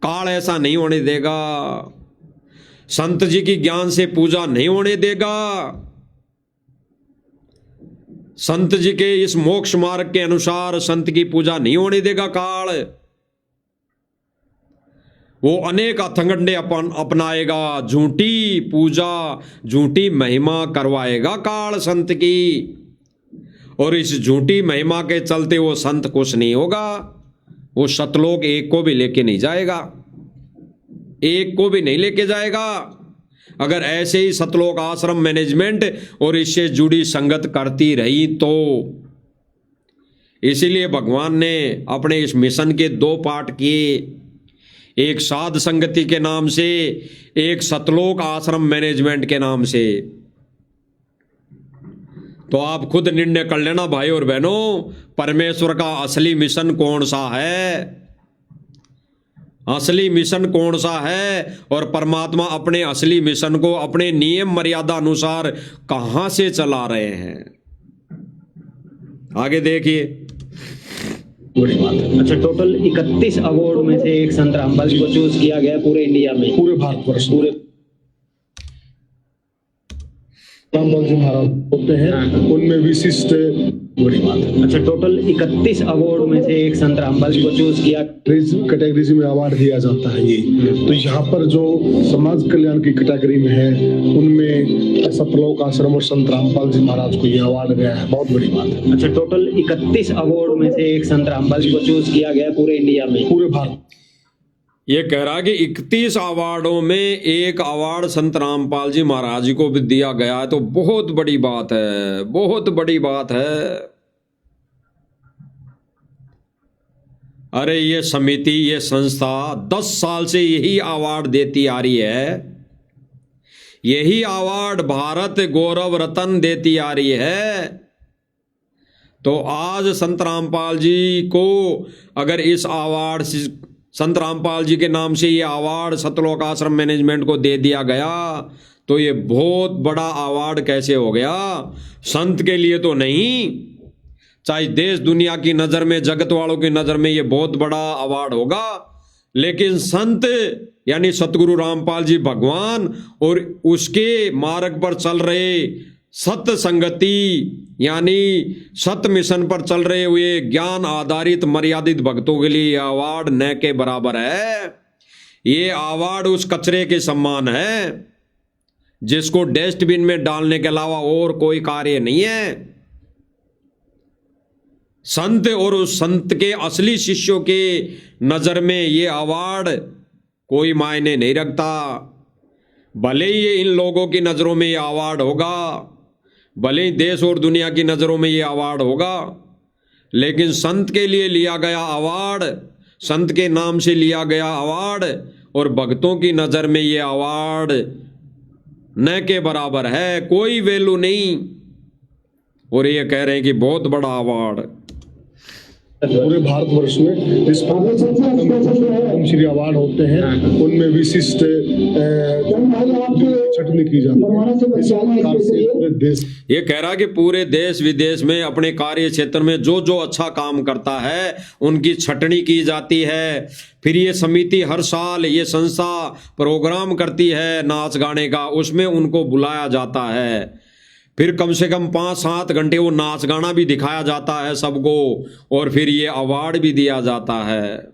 काल ऐसा नहीं होने देगा। संत जी की ज्ञान से पूजा नहीं होने देगा। संत जी के इस मोक्ष मार्ग के अनुसार संत की पूजा नहीं होने देगा काल। वो अनेक हथकंडे अपनाएगा, झूठी पूजा, झूठी महिमा करवाएगा काल संत की। और इस झूठी महिमा के चलते वो संत कुछ नहीं होगा। वो सतलोक एक को भी लेके नहीं जाएगा, एक को भी नहीं लेके जाएगा। अगर ऐसे ही सतलोक आश्रम मैनेजमेंट और इससे जुड़ी संगत करती रही तो। इसीलिए भगवान ने अपने इस मिशन के 2 पार्ट किए, एक साध संगति के नाम से, एक सतलोक आश्रम मैनेजमेंट के नाम से। तो आप खुद निर्णय कर लेना भाई और बहनों, परमेश्वर का असली मिशन कौन सा है, असली मिशन कौन सा है। और परमात्मा अपने असली मिशन को अपने नियम मर्यादा अनुसार कहां से चला रहे हैं, आगे देखिए। बड़ी बात है। अच्छा, टोटल 31 अवार्ड में से एक संत रामपाल जी को चूज किया गया पूरे इंडिया में, पूरे भारतवर्ष, पूरे रामपाल जी महाराज होते हैं, उनमें विशिष्ट। बड़ी बात है। अच्छा, टोटल 31 अवार्ड में से एक संत रामपाल जी को चूज किया, कैटेगरी में अवार्ड दिया जाता है ये। तो यहाँ पर जो समाज कल्याण की कैटेगरी में है, उनमें सतलोक आश्रम और संत रामपाल जी महाराज को ये अवार्ड गया है। बहुत बड़ी बात है। अच्छा, टोटल 31 अवार्ड में से एक संत रामपाल जी को चूज किया गया पूरे इंडिया में, पूरे भारत। ये कह रहा है कि 31 अवार्डों में एक अवार्ड संत रामपाल जी महाराज जी को भी दिया गया है। तो बहुत बड़ी बात है, बहुत बड़ी बात है। अरे ये समिति, ये संस्था 10 साल से यही अवार्ड देती आ रही है, यही अवार्ड भारत गौरव रत्न देती आ रही है। तो आज संत रामपाल जी को अगर इस अवार्ड, संत रामपाल जी के नाम से ये अवार्ड सतलोक आश्रम मैनेजमेंट को दे दिया गया, तो ये बहुत बड़ा अवार्ड कैसे हो गया? संत के लिए तो नहीं, चाहे देश दुनिया की नज़र में, जगत वालों की नज़र में ये बहुत बड़ा अवार्ड होगा, लेकिन संत यानी सतगुरु रामपाल जी भगवान और उसके मार्ग पर चल रहे सत संगति यानी सत मिशन पर चल रहे हुए ज्ञान आधारित मर्यादित भक्तों के लिए यह अवार्ड न के बराबर है। ये अवार्ड उस कचरे के समान है जिसको डस्टबिन में डालने के अलावा और कोई कार्य नहीं है। संत और उस संत के असली शिष्यों के नजर में ये अवार्ड कोई मायने नहीं रखता। भले ही ये इन लोगों की नजरों में ये अवार्ड होगा, भले ही देश और दुनिया की नजरों में ये अवार्ड होगा, लेकिन संत के लिए लिया गया अवार्ड, संत के नाम से लिया गया अवार्ड और भक्तों की नजर में ये अवार्ड न के बराबर है, कोई वैल्यू नहीं। और ये कह रहे हैं कि बहुत बड़ा अवार्ड। पूरे भारतवर्ष में इस श्री अवार्ड होते हैं, उनमें विशिष्ट छटनी की जाती है पूरे देश। ये कह रहा है कि पूरे देश विदेश में अपने कार्य क्षेत्र में जो जो अच्छा काम करता है उनकी छटनी की जाती है। फिर ये समिति हर साल, ये संस्था प्रोग्राम करती है नाच गाने का, उसमें उनको बुलाया जाता है। फिर कम से कम 5-7 घंटे वो नाच गाना भी दिखाया जाता है सबको, और फिर ये अवार्ड भी दिया जाता है।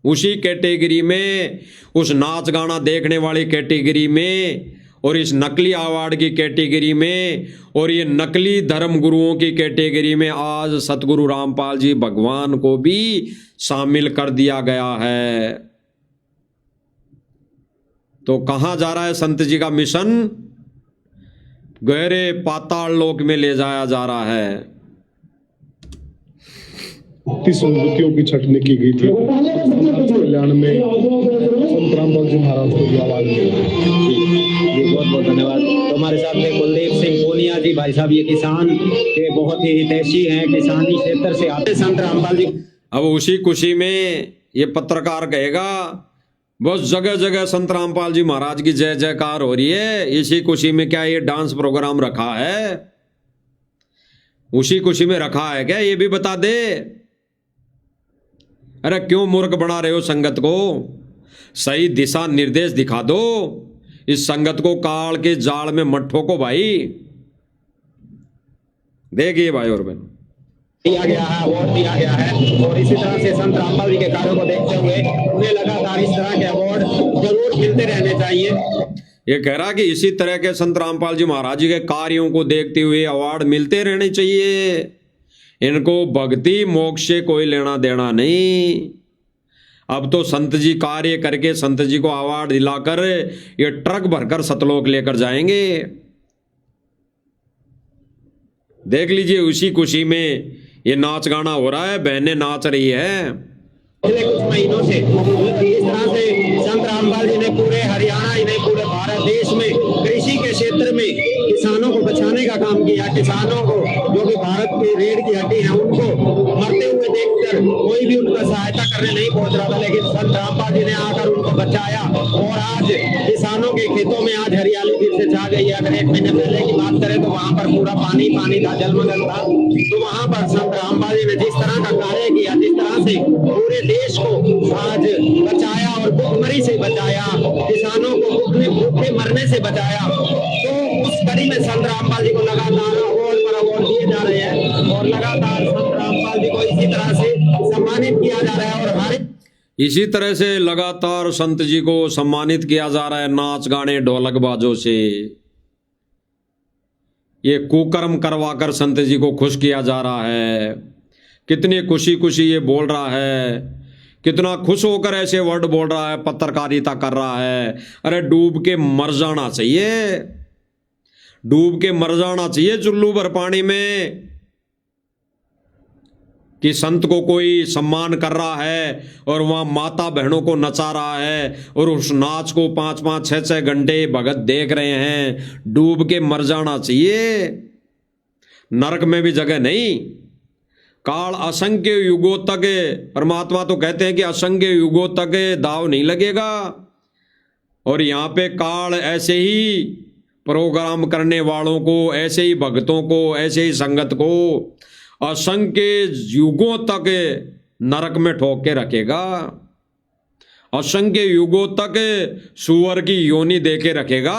उसी कैटेगरी में, उस नाच गाना देखने वाली कैटेगरी में, और इस नकली अवार्ड की कैटेगरी में, और ये नकली धर्म गुरुओं की कैटेगरी में आज सतगुरु रामपाल जी भगवान को भी शामिल कर दिया गया है। तो कहाँ जा रहा है संत जी का मिशन? गहरे पाताल लोक में ले जाया जा रहा है। इस अनुभूतियों की छटनी की गई थी। समाज कल्याण में संत रामपाल जी महाराज को ये अवार्ड मिला। जी बहुत बहुत धन्यवाद। तो हमारे साथ में कुलदीप सिंह पूनिया जी, भाई साहब ये किसान के बहुत ही हितैषी हैं, किसानी क्षेत्र से आते संत रामपाल जी। अब उसी खुशी में ये पत्रकार कहेगा बस जगह जगह संत रामपाल जी महाराज की जय जयकार हो रही है, इसी खुशी में क्या ये डांस प्रोग्राम रखा है? उसी खुशी में रखा है क्या? ये भी बता दे। अरे क्यों मूर्ख बना रहे हो संगत को? सही दिशा निर्देश दिखा दो। इस संगत को काल के जाल में मत ठोको भाई। देखिए भाई और बहन, दिया गया है, अवार्ड दिया गया है, और इसी तरह से संत रामपाल जी के कार्यों को देखते हुए उन्हें लगातार इस तरह के अवार्ड जरूर मिलते रहने चाहिए। ये कह रहा कि इसी तरह के संत रामपाल जी महाराज जी के कार्यों को देखते हुए अवार्ड मिलते रहने चाहिए। इनको भक्ति मोक्ष से कोई लेना देना नहीं। अब तो संत जी कार्य करके संत जी को अवार्ड दिलाकर ये ट्रक भरकर सतलोक लेकर जाएंगे। देख लीजिए उसी खुशी में ये नाच गाना हो रहा है, बहनें नाच रही है। पिछले कुछ महीनों से इस तरह से संत रामपाल जी ने पूरे हरियाणा ही नहीं पूरे भारत देश में कृषि के क्षेत्र में किसानों को बचाने का काम किया। किसानों को जो कि भारत की रीढ़ की हड्डी है, उनको मरते हुए देखकर कोई भी उनका सहायता करने नहीं पहुंच रहा था, लेकिन संत रामपाल जी ने आकर उनको बचाया और आज किसानों के खेतों में आज हरियाली फिर से छा गई है। अगर 1 महीने पहले की बात करें तो वहां पर पूरा पानी पानी था, जलमग्न था। तो वहां पर संत रामपाल जी ने जिस तरह का कार्य किया, जिस तरह से पूरे देश को आज बचाया और भुखमरी से बचाया, किसानों को भूखे मरने से बचाया, तो उस कड़ी में संत रामपाल जी को लगातार अवार्ड पर अवार्ड दिए जा रहे हैं और लगातार संत रामपाल जी को इसी तरह से सम्मानित किया जा रहा है। और हर इसी तरह से लगातार संत जी को सम्मानित किया जा रहा है नाच गाने ढोलक बाजों से। ये कुकर्म करवाकर संत जी को खुश किया जा रहा है। कितनी खुशी खुशी ये बोल रहा है, कितना खुश होकर ऐसे वर्ड बोल रहा है, पत्रकारिता कर रहा है। अरे डूब के मर जाना चाहिए, डूब के मर जाना चाहिए चुल्लू भर पानी में, कि संत को कोई सम्मान कर रहा है और वहां माता बहनों को नचा रहा है और उस नाच को 5-5, 6-6 घंटे भगत देख रहे हैं। डूब के मर जाना चाहिए, नरक में भी जगह नहीं। काल असंख्य युगों तक, परमात्मा तो कहते हैं कि असंख्य युगों तक दाव नहीं लगेगा। और यहाँ पे काल ऐसे ही प्रोग्राम करने वालों को, ऐसे ही भक्तों को, ऐसे ही संगत को असंख्य युगों तक नरक में ठोक के रखेगा, असंख्य युगों तक सुअर की योनि दे के रखेगा।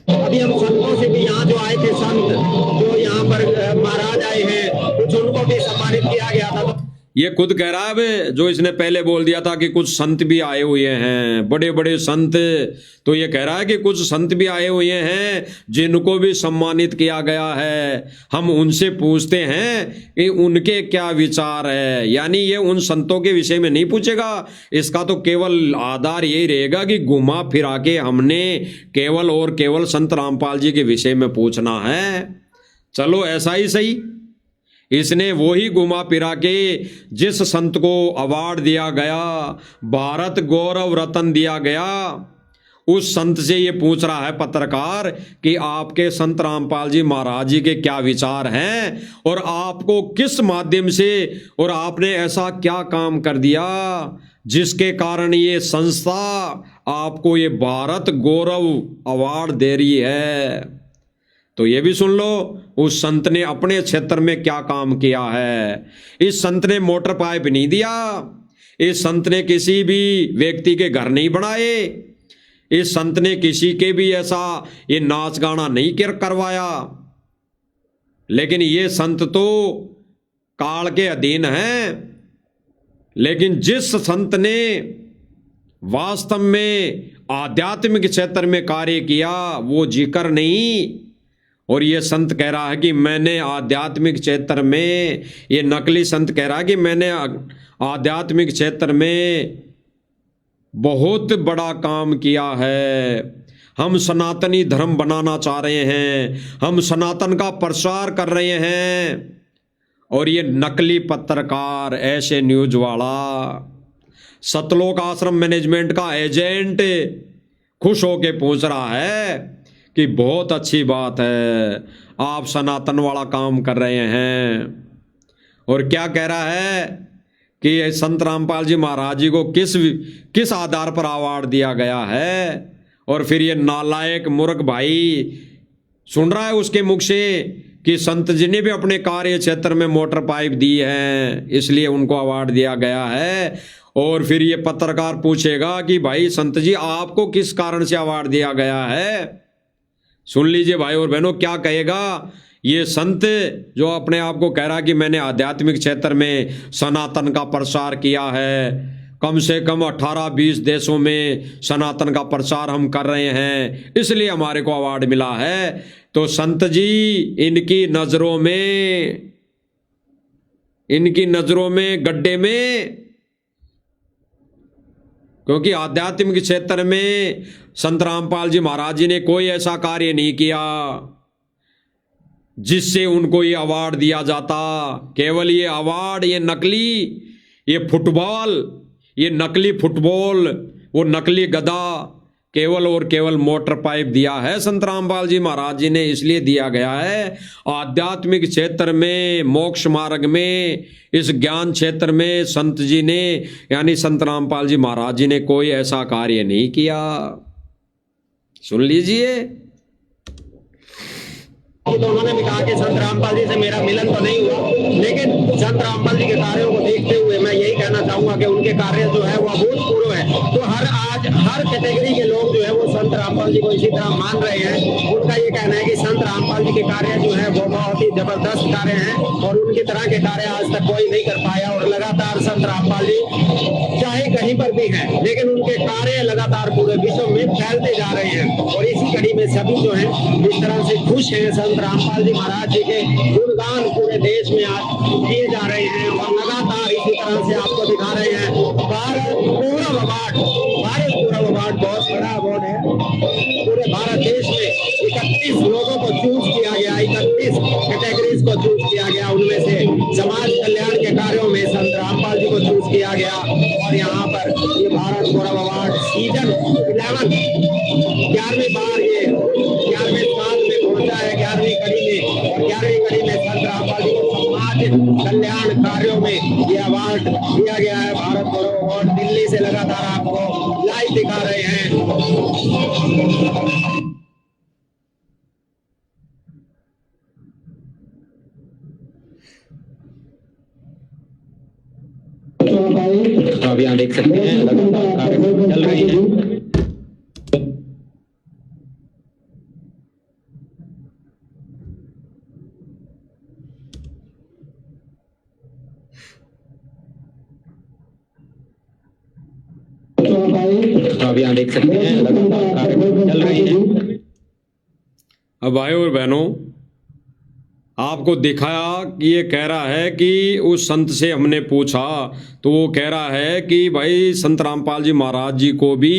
अभी हम संतों से भी यहाँ जो आए थे, संत जो यहाँ पर महाराज आए हैं, कुछ उनको भी सम्मानित किया गया था। ये खुद कह रहा है बे, जो इसने पहले बोल दिया था कि कुछ संत भी आए हुए हैं, बड़े बड़े संत। तो ये कह रहा है कि कुछ संत भी आए हुए हैं जिनको भी सम्मानित किया गया है। हम उनसे पूछते हैं कि उनके क्या विचार है। यानी ये उन संतों के विषय में नहीं पूछेगा, इसका तो केवल आधार यही रहेगा कि घुमा फिरा के हमने केवल और केवल संत रामपाल जी के विषय में पूछना है। चलो ऐसा ही सही, इसने वही घुमा फिरा के जिस संत को अवार्ड दिया गया, भारत गौरव रत्न दिया गया, उस संत से ये पूछ रहा है पत्रकार कि आपके संत रामपाल जी महाराज जी के क्या विचार हैं और आपको किस माध्यम से और आपने ऐसा क्या काम कर दिया जिसके कारण ये संस्था आपको ये भारत गौरव अवार्ड दे रही है। तो ये भी सुन लो, उस संत ने अपने क्षेत्र में क्या काम किया है। इस संत ने मोटर पाइप नहीं दिया, इस संत ने किसी भी व्यक्ति के घर नहीं बनाए, इस संत ने किसी के भी ऐसा ये नाच गाना नहीं करवाया। लेकिन ये संत तो काल के अधीन हैं। लेकिन जिस संत ने वास्तव में आध्यात्मिक क्षेत्र में कार्य किया वो जिक्र नहीं। और ये संत कह रहा है कि मैंने आध्यात्मिक क्षेत्र में, ये नकली संत कह रहा है कि मैंने आध्यात्मिक क्षेत्र में बहुत बड़ा काम किया है। हम सनातनी धर्म बनाना चाह रहे हैं, हम सनातन का प्रसार कर रहे हैं। और ये नकली पत्रकार, ऐसे न्यूज वाला, सतलोक आश्रम मैनेजमेंट का एजेंट खुश होके पूछ रहा है कि बहुत अच्छी बात है, आप सनातन वाला काम कर रहे हैं। और क्या कह रहा है कि संत रामपाल जी महाराज जी को किस आधार पर अवार्ड दिया गया है। और फिर ये नालायक मूर्ख भाई सुन रहा है उसके मुख से कि संत जी ने भी अपने कार्य क्षेत्र में मोटर पाइप दी है, इसलिए उनको अवार्ड दिया गया है। और फिर ये पत्रकार पूछेगा कि भाई संत जी आपको किस कारण से अवार्ड दिया गया है। सुन लीजिए भाई और बहनों, क्या कहेगा ये संत जो अपने आप को कह रहा कि मैंने आध्यात्मिक क्षेत्र में सनातन का प्रसार किया है, कम से कम 18-20 देशों में सनातन का प्रसार हम कर रहे हैं, इसलिए हमारे को अवार्ड मिला है। तो संत जी इनकी नजरों में गड्ढे में, क्योंकि आध्यात्मिक क्षेत्र में संत रामपाल जी महाराज जी ने कोई ऐसा कार्य नहीं किया जिससे उनको ये अवार्ड दिया जाता। केवल ये अवार्ड, ये नकली फुटबॉल, वो नकली गदा, केवल और केवल मोटर पाइप दिया है संत रामपाल जी महाराज जी ने, इसलिए दिया गया है। आध्यात्मिक क्षेत्र में, मोक्ष मार्ग में, इस ज्ञान क्षेत्र में संत जी ने, यानी संत रामपाल जी महाराज जी ने कोई ऐसा कार्य नहीं किया। सुन लीजिए। तो उन्होंने भी कहा कि संत रामपाल जी से मेरा मिलन तो नहीं हुआ, लेकिन संत रामपाल जी के कार्यों को देखते हुए मैं यही कहना चाहूंगा कि उनके कार्य जो है वो अभूतपूर्व है। तो आज हर कैटेगरी के लोग जो है वो संत रामपाल जी को इसी तरह मान रहे हैं। उनका ये कहना है कि संत रामपाल जी के कार्य जो है वो बहुत ही जबरदस्त कार्य हैं और उनकी तरह के कार्य आज तक कोई नहीं कर पाया। और लगातार संत रामपाल जी चाहे कहीं पर भी हैं, लेकिन उनके कार्य लगातार पूरे विश्व में फैलते जा रहे हैं। और इसी कड़ी में सभी जो है इस तरह से खुश हैं। संत रामपाल जी महाराज जी के गुणगान पूरे देश में आज किए जा रहे हैं और लगातार इसी तरह से आपको दिखा रहे हैं। भारत गौरव अवार्ड बहुत बड़ा अवार्ड है। पूरे भारत देश में 31 लोगों को चूज किया गया, 31 कैटेगरीज को चूज किया गया। उनमें से समाज कल्याण के कार्यों में संत रामपाल जी को चूज किया गया। और यहाँ पर ये भारत गौरव अवार्ड सीजन 11 11वीं बार, ये 11वें साल में पहुंचा है, 11वीं कड़ी में। और 11वीं कड़ी में संत रामपाल जी को समाज कल्याण कार्यों में ये अवार्ड दिया गया है, भारत गौरव अवार्ड। दिल्ली से लगातार आपको लाइव दिखा रहे हैं। तो आप यहाँ देख सकते हैं लगातार कार्यक्रम चल रहे हैं। तो आप यहाँ देख सकते हैं लगातार कार्यक्रम चल रहे हैं। अब भाई और बहनों, आपको दिखाया कि ये कह रहा है कि उस संत से हमने पूछा तो वो कह रहा है कि भाई संत रामपाल जी महाराज जी को भी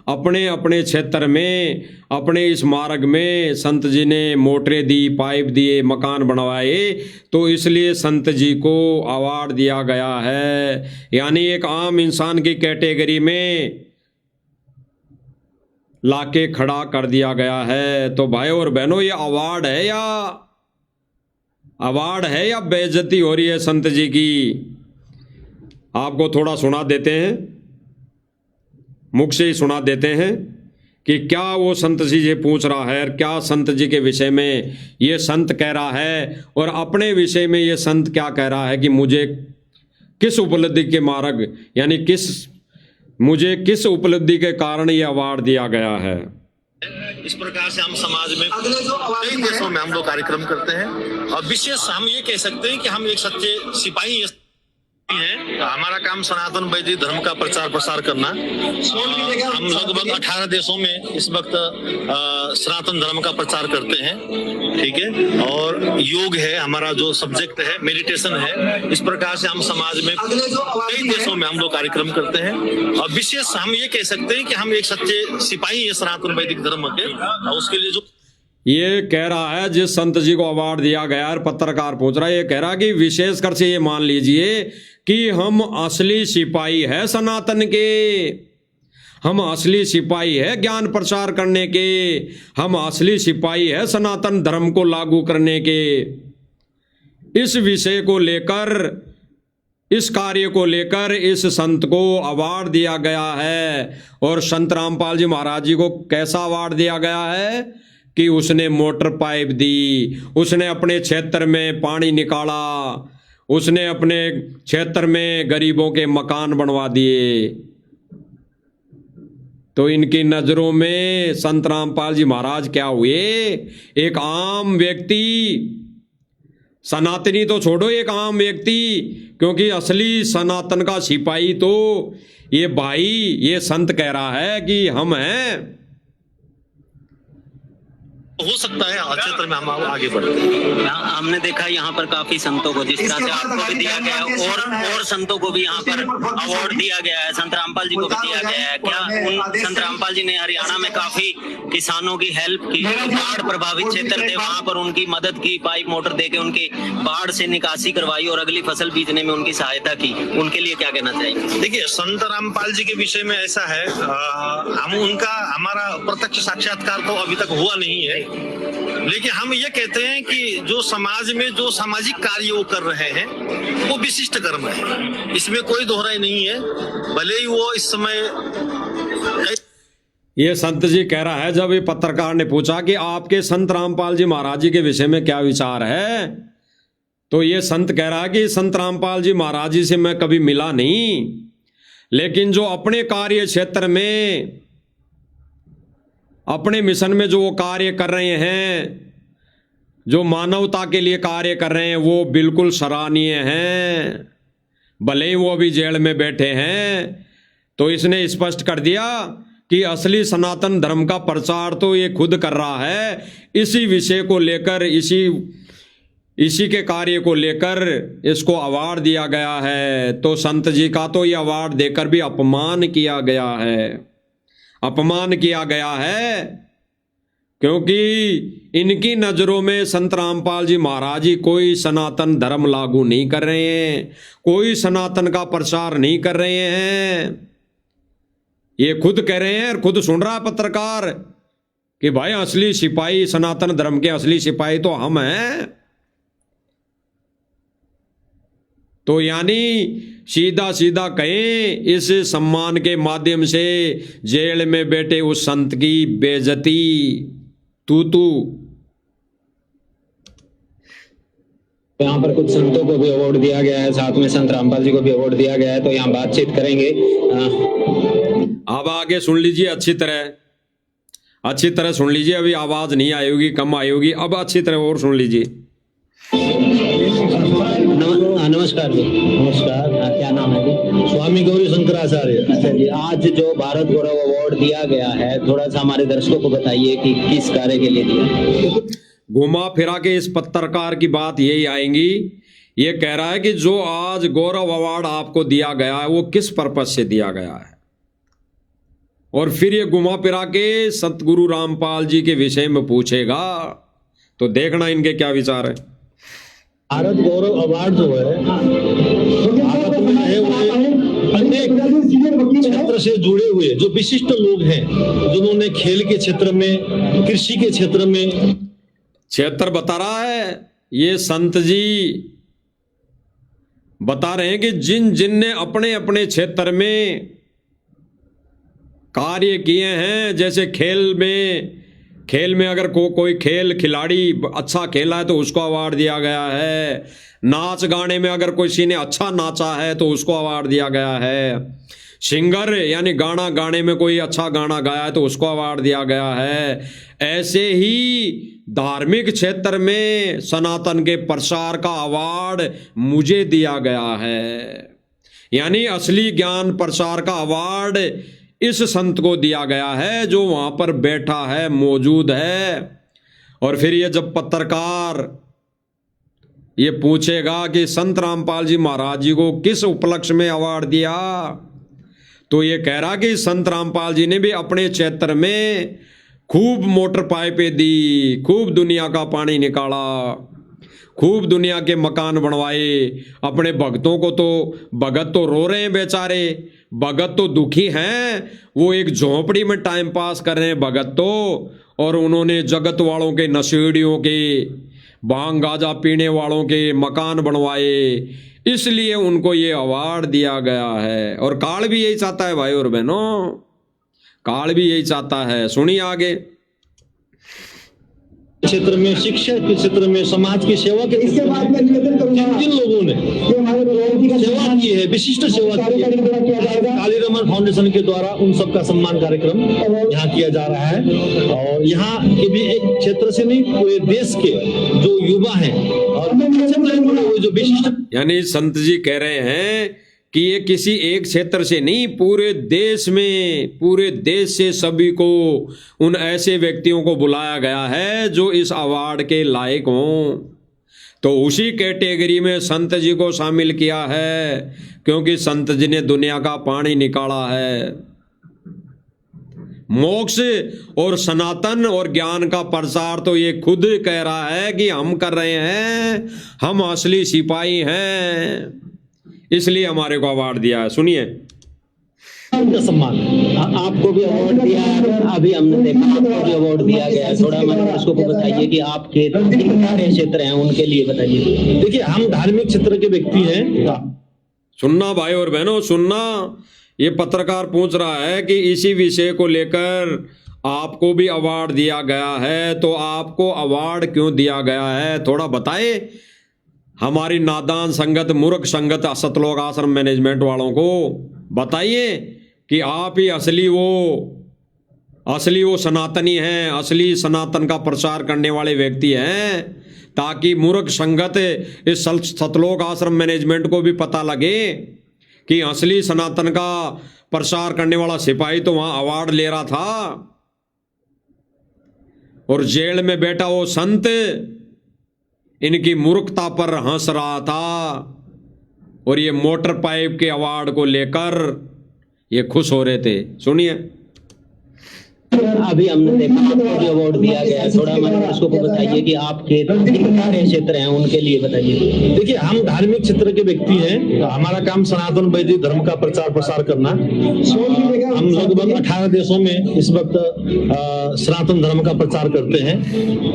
अपने अपने क्षेत्र में, अपने इस मार्ग में संत जी ने मोटरें दी, पाइप दिए, मकान बनवाए, तो इसलिए संत जी को अवार्ड दिया गया है। यानी एक आम इंसान की कैटेगरी में लाके खड़ा कर दिया गया है। तो भाई और बहनों, ये अवार्ड है या बेइज्जती हो रही है संत जी की? आपको थोड़ा सुना देते हैं, मुख से ही सुना देते हैं कि क्या वो संत जी से पूछ रहा है, क्या संत जी के विषय में ये संत कह रहा है और अपने विषय में ये संत क्या कह रहा है कि मुझे किस उपलब्धि के मार्ग, यानी मुझे किस उपलब्धि के कारण ये अवार्ड दिया गया है। इस प्रकार से हम समाज में कई देशों में हम लोग कार्यक्रम करते हैं और विशेष हम ये कह सकते हैं कि हम एक सच्चे सिपाही हैं हमारा काम सनातन वैदिक धर्म का प्रचार प्रसार करना। हम लगभग 18 देशों में इस वक्त सनातन धर्म का प्रचार करते हैं, ठीक है। और योग है हमारा जो सब्जेक्ट है, मेडिटेशन है। इस प्रकार से हम समाज में कई देशों में हम लोग कार्यक्रम करते हैं। और विशेष हम ये कह सकते हैं कि हम एक सच्चे सिपाही है सनातन वैदिक धर्म के। और उसके लिए जो ये कह रहा है, जिस संत जी को अवार्ड दिया गया है, पत्रकार पूछ रहा है, ये कह रहा है कि विशेषकर से ये मान लीजिए कि हम असली सिपाही है सनातन के, हम असली सिपाही है ज्ञान प्रचार करने के, हम असली सिपाही है सनातन धर्म को लागू करने के। इस विषय को लेकर, इस कार्य को लेकर इस संत को अवार्ड दिया गया है। और संत रामपाल जी महाराज जी को कैसा अवार्ड दिया गया है कि उसने मोटर पाइप दी, उसने अपने क्षेत्र में पानी निकाला, उसने अपने क्षेत्र में गरीबों के मकान बनवा दिए। तो इनकी नजरों में संत रामपाल जी महाराज क्या हुए? एक आम व्यक्ति, सनातनी तो छोड़ो, एक आम व्यक्ति। क्योंकि असली सनातन का सिपाही तो ये भाई, ये संत कह रहा है कि हम हैं। हो सकता है क्षेत्र में हम आगे बढ़ते हैं। हमने देखा यहाँ पर काफी संतों को, जिस तरह से आपको भी दिया गया और संतों को भी यहाँ पर अवार्ड दिया गया है, संत रामपाल जी को भी दिया गया है। क्या उन संत रामपाल जी ने हरियाणा में काफी किसानों की हेल्प की, बाढ़ प्रभावित क्षेत्र थे वहां पर उनकी मदद की, पाइप मोटर देके उनकी बाढ़ से निकासी करवाई और अगली फसल बीजने में उनकी सहायता की, उनके लिए क्या कहना चाहिए? देखिए, संत रामपाल जी के विषय में ऐसा है, हमारा प्रत्यक्ष साक्षात्कार तो अभी तक हुआ नहीं है, लेकिन हम ये कहते हैं कि जो समाज में जो सामाजिक कार्य वो कर रहे हैं वो विशिष्ट कर्म है, इसमें कोई दोहराई नहीं है। भले ही वो इस समय, ये संत जी कह रहा है, जब ये पत्रकार ने पूछा कि आपके संत रामपाल जी महाराज जी के विषय में क्या विचार है, तो ये संत कह रहा है कि संत रामपाल जी महाराज जी से मैं कभी मिला नहीं, लेकिन जो अपने कार्य क्षेत्र में, अपने मिशन में जो वो कार्य कर रहे हैं, जो मानवता के लिए कार्य कर रहे हैं, वो बिल्कुल सराहनीय हैं। भले ही वो अभी जेल में बैठे हैं। तो इसने स्पष्ट कर दिया कि असली सनातन धर्म का प्रचार तो ये खुद कर रहा है। इसी विषय को लेकर, इसी के कार्य को लेकर इसको अवार्ड दिया गया है। तो संत जी का तो ये अवार्ड देकर भी अपमान किया गया है, अपमान किया गया है। क्योंकि इनकी नजरों में संत रामपाल जी महाराज जी कोई सनातन धर्म लागू नहीं कर रहे हैं, कोई सनातन का प्रचार नहीं कर रहे हैं। ये खुद कह रहे हैं और खुद सुन रहा है पत्रकार कि भाई असली सिपाही, सनातन धर्म के असली सिपाही तो हम हैं। तो यानी सीधा सीधा कहें, इस सम्मान के माध्यम से जेल में बैठे उस संत की बेइज्जती, तू यहाँ पर कुछ संतों को भी अवार्ड दिया गया है, साथ में संत रामपाल जी को भी अवार्ड दिया गया है। तो यहाँ बातचीत करेंगे। अब आगे सुन लीजिए, अच्छी तरह सुन लीजिए। अभी आवाज नहीं आई होगी, कम आई होगी, अब अच्छी तरह और सुन लीजिए। नमस्कार जी। नमस्कार। क्या नाम है जी? स्वामी गौरी शंकराचार्य। अच्छा जी, आज जो भारत गौरव अवार्ड दिया गया है, थोड़ा सा हमारे दर्शकों को बताइए कि किस कार्य के लिए दिया? घुमा फिरा के इस पत्रकार की बात यही आएंगी। ये कह रहा है कि जो आज गौरव अवार्ड आपको दिया गया है वो किस पर्पस से दिया गया है, और फिर ये घुमा फिरा के सतगुरु रामपाल जी के विषय में पूछेगा। तो देखना इनके क्या विचार है। भारत गौरव अवार्ड जो है, भारत में है वो अनेक क्षेत्र से जुड़े हुए जो विशिष्ट लोग हैं, जिन्होंने खेल के क्षेत्र में, कृषि के क्षेत्र में, क्षेत्र बता रहा है ये संत जी, बता रहे हैं कि जिन ने अपने अपने क्षेत्र में कार्य किए हैं, जैसे खेल में अगर कोई खेल खिलाड़ी अच्छा खेला है तो उसको अवार्ड दिया गया है। नाच गाने में अगर किसी ने अच्छा नाचा है तो उसको अवार्ड दिया गया है। सिंगर यानी गाना गाने में कोई अच्छा गाना गाया है तो उसको अवार्ड दिया गया है। ऐसे ही धार्मिक क्षेत्र में सनातन के प्रसार का अवार्ड मुझे दिया गया है। यानी असली ज्ञान प्रचार का अवार्ड इस संत को दिया गया है जो वहां पर बैठा है, मौजूद है। और फिर ये जब पत्रकार ये पूछेगा कि संत रामपाल जी महाराज जी को किस उपलक्ष्य में अवार्ड दिया, तो ये कह रहा कि संत रामपाल जी ने भी अपने क्षेत्र में खूब मोटर पाइपें दी, खूब दुनिया का पानी निकाला, खूब दुनिया के मकान बनवाए। अपने भक्तों को तो, भगत तो रो रहे हैं बेचारे, भगत तो दुखी हैं, वो एक झोंपड़ी में टाइम पास कर रहे हैं भगत तो। और उन्होंने जगत वालों के, नशेड़ियों के, भांग गांजा पीने वालों के मकान बनवाए, इसलिए उनको ये अवार्ड दिया गया है। और काल भी यही चाहता है भाई और बहनों, काल भी यही चाहता है। सुनिए आगे। क्षेत्र में, शिक्षा के क्षेत्र में, समाज की सेवा के इसके बाद मैं निवेदन करूंगा जिन लोगों ने सेवा की है, विशिष्ट सेवा की है, काली रमन फाउंडेशन के द्वारा उन सबका सम्मान कार्यक्रम यहाँ किया जा रहा है। और यहाँ के भी एक क्षेत्र से नहीं, पूरे देश के जो युवा हैं और जो विशिष्ट, यानी संत जी कह रहे हैं कि ये किसी एक क्षेत्र से नहीं, पूरे देश में, पूरे देश से सभी को, उन ऐसे व्यक्तियों को बुलाया गया है जो इस अवार्ड के लायक हों। तो उसी कैटेगरी में संत जी को शामिल किया है, क्योंकि संत जी ने दुनिया का पानी निकाला है। मोक्ष और सनातन और ज्ञान का प्रसार तो ये खुद कह रहा है कि हम कर रहे हैं, हम असली सिपाही हैं, इसलिए हमारे को अवार्ड दिया है। सुनिए। उनका सम्मान आपको भी अवार्ड दिया है, अभी हमने देखा आपको भी अवार्ड दिया गया है। थोड़ा मैंने उसको बताइए कि आपके कार्य क्षेत्र हैं उनके लिए बताइए। देखिए हम धार्मिक क्षेत्र के व्यक्ति हैं। सुनना भाई और बहनों, सुनना। ये पत्रकार पूछ रहा है कि इसी विषय को लेकर आपको भी अवार्ड दिया गया है, तो आपको अवार्ड क्यों दिया गया है, थोड़ा बताए हमारी नादान संगत, मूर्ख संगत, सतलोक आश्रम मैनेजमेंट वालों को बताइए कि आप ही असली वो सनातनी हैं, असली सनातन का प्रचार करने वाले व्यक्ति हैं, ताकि मूर्ख संगत इस सतलोक आश्रम मैनेजमेंट को भी पता लगे कि असली सनातन का प्रचार करने वाला सिपाही तो वहां अवार्ड ले रहा था, और जेल में बैठा वो संत इनकी मूर्खता पर हंस रहा था, और ये मोटर पाइप के अवार्ड को लेकर ये खुश हो रहे थे। सुनिए। अभी हमने देखा आपको भी अवार्ड दिया गया है, थोड़ा मैंने उसको बताइए कि आपके कार्य क्षेत्र हैं उनके लिए बताइए। देखिए हम धार्मिक क्षेत्र के व्यक्ति हैं, हमारा काम सनातन वैदिक धर्म का प्रचार प्रसार करना। हम लगभग 18 देशों में इस वक्त सनातन धर्म का प्रचार करते हैं,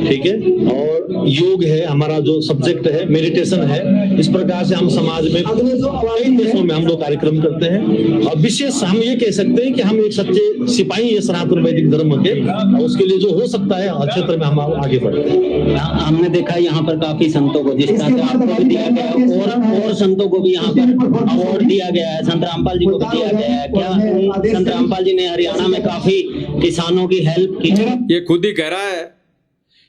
ठीक है। और योग है हमारा जो सब्जेक्ट है, मेडिटेशन है। इस प्रकार से हम समाज में कई देशों में हम लोग कार्यक्रम करते हैं। और विशेष हम ये कह सकते हैं कि हम एक सच्चे सिपाही है सनातन वैदिक धर्म के, उसके लिए जो हो सकता है क्षेत्र में हम आगे बढ़ते हैं। हमने देखा यहाँ पर काफी संतों को, जिस तरह से आपको भी दिया गया और संतों को भी यहाँ पर अवार्ड दिया गया है, संत रामपाल जी को भी दिया गया है। क्या संत रामपाल जी ने हरियाणा में काफी किसानों की हेल्प की? ये खुद ही कह रहा है,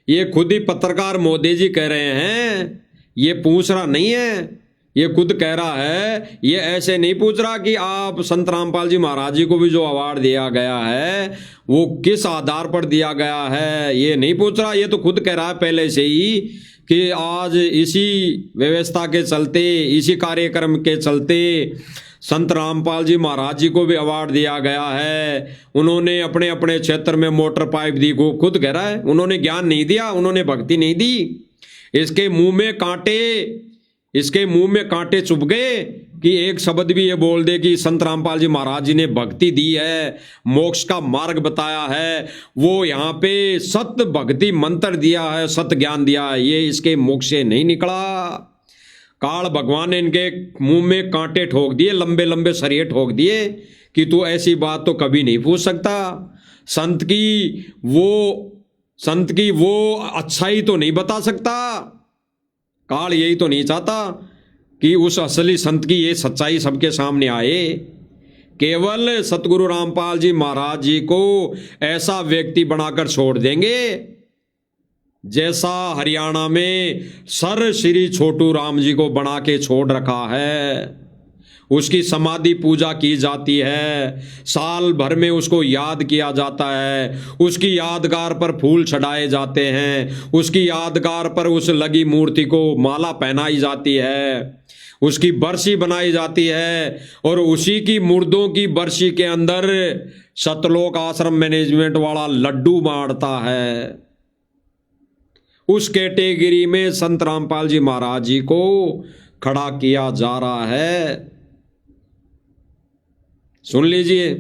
ये खुद ही पत्रकार मोदी जी कह रहे हैं, ये पूछ रहा नहीं है, ये खुद कह रहा है। ये ऐसे नहीं पूछ रहा कि आप संत रामपाल जी महाराज जी को भी जो अवार्ड दिया गया है वो किस आधार पर दिया गया है, ये नहीं पूछ रहा। ये तो खुद कह रहा है पहले से ही कि आज इसी व्यवस्था के चलते, इसी कार्यक्रम के चलते संत रामपाल जी महाराज जी को भी अवार्ड दिया गया है। उन्होंने अपने अपने क्षेत्र में मोटर पाइप दी, को खुद कह रहा है। उन्होंने ज्ञान नहीं दिया, उन्होंने भक्ति नहीं दी। इसके मुंह में कांटे चुभ गए कि एक शब्द भी ये बोल दे कि संत रामपाल जी महाराज जी ने भक्ति दी है, मोक्ष का मार्ग बताया है, वो यहाँ पे सत्य भक्ति मंत्र दिया है, सत्य ज्ञान दिया है, ये इसके मुख से नहीं निकला। काल भगवान ने इनके मुंह में कांटे ठोक दिए, लंबे लंबे सरिये ठोक दिए कि तू ऐसी बात तो कभी नहीं पूछ सकता। संत की वो अच्छाई तो नहीं बता सकता। काल यही तो नहीं चाहता कि उस असली संत की ये सच्चाई सबके सामने आए। केवल सतगुरु रामपाल जी महाराज जी को ऐसा व्यक्ति बनाकर छोड़ देंगे जैसा हरियाणा में सर श्री छोटू राम जी को बना के छोड़ रखा है। उसकी समाधि पूजा की जाती है, साल भर में उसको याद किया जाता है, उसकी यादगार पर फूल चढ़ाए जाते हैं, उसकी यादगार पर उस लगी मूर्ति को माला पहनाई जाती है, उसकी बरसी बनाई जाती है, और उसी की मुर्दों की बरसी के अंदर सतलोक आश्रम मैनेजमेंट वाला लड्डू बांटता है। उस कैटेगरी में संत रामपाल जी महाराज जी को खड़ा किया जा रहा है। सुन लीजिए।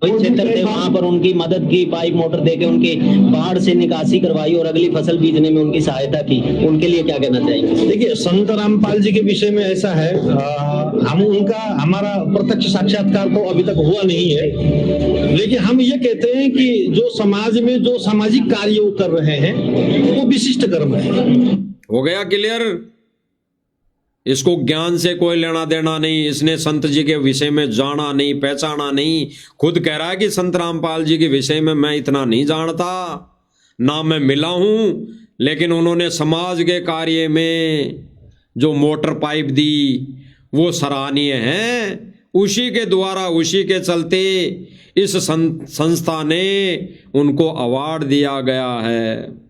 क्षेत्र थे, वहां पर उनकी मदद की, पाइप मोटर देके उनकी बाढ़ से निकासी करवाई और अगली फसल बीजने में उनकी सहायता की। उनके लिए क्या कहना चाहेंगे? देखिए, संत रामपाल जी के विषय में ऐसा है, हमारा प्रत्यक्ष साक्षात्कार तो अभी तक हुआ नहीं है, लेकिन हम ये कहते हैं कि जो समाज में जो सामाजिक कार्य वो कर रहे हैं वो विशिष्ट कर्म है। हो गया क्लियर? इसको ज्ञान से कोई लेना देना नहीं, इसने संत जी के विषय में जाना नहीं, पहचाना नहीं। खुद कह रहा है कि संत रामपाल जी के विषय में मैं इतना नहीं जानता, ना मैं मिला हूं, लेकिन उन्होंने समाज के कार्य में जो मोटर पाइप दी वो सराहनीय है। उसी के द्वारा, उसी के चलते इस संस्था ने उनको अवार्ड दिया गया है।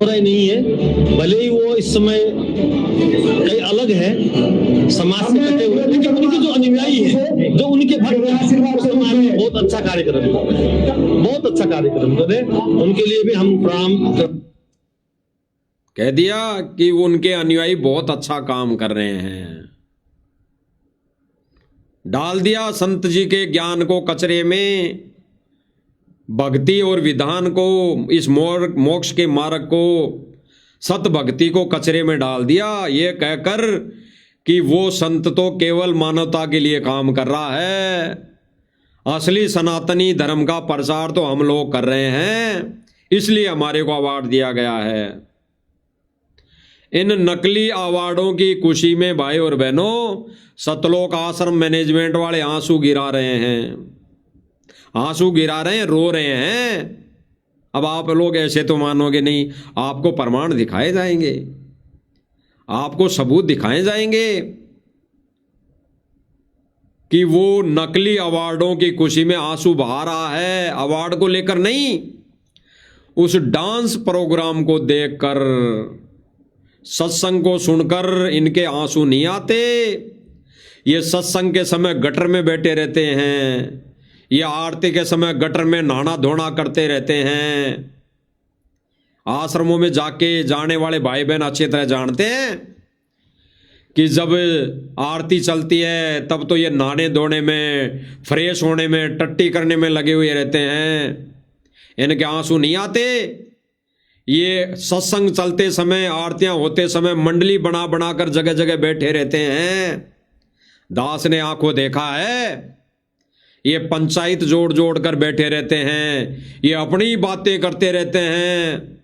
नहीं है, भले ही वो इस समय कई अलग है, समाज से कटे हुए, लेकिन उनके जो अनुयायी है, जो उनके भक्त हैं, बहुत अच्छा कार्यक्रम करे, बहुत अच्छा कार्यक्रम करे। उनके लिए भी हम प्रणाम कह दिया कि उनके अनुयायी बहुत अच्छा काम कर रहे हैं। डाल दिया संत जी के ज्ञान को कचरे में, भक्ति और विधान को, इस मोक्ष के मार्ग को, सत भक्ति को कचरे में डाल दिया, ये कहकर कि वो संत तो केवल मानवता के लिए काम कर रहा है, असली सनातनी धर्म का प्रचार तो हम लोग कर रहे हैं, इसलिए हमारे को अवार्ड दिया गया है। इन नकली अवार्डों की खुशी में भाई और बहनों, सतलोक आश्रम मैनेजमेंट वाले आंसू गिरा रहे हैं, आंसू गिरा रहे हैं, रो रहे हैं। अब आप लोग ऐसे तो मानोगे नहीं, आपको प्रमाण दिखाए जाएंगे, आपको सबूत दिखाए जाएंगे कि वो नकली अवार्डों की खुशी में आंसू बहा रहा है। अवार्ड को लेकर नहीं, उस डांस प्रोग्राम को देखकर, सत्संग को सुनकर इनके आंसू नहीं आते। ये सत्संग के समय गटर में बैठे रहते हैं, ये आरती के समय गटर में नहाना धोना करते रहते हैं। आश्रमों में जाने वाले भाई बहन अच्छी तरह जानते हैं कि जब आरती चलती है तब तो ये नहाने धोने में, फ्रेश होने में, टट्टी करने में लगे हुए रहते हैं, इनके आंसू नहीं आते। ये सत्संग चलते समय, आरतियां होते समय मंडली बना बना कर जगह जगह बैठे रहते हैं। दास ने आंखों देखा है, ये पंचायत जोड़ जोड़ कर बैठे रहते हैं, ये अपनी बातें करते रहते हैं,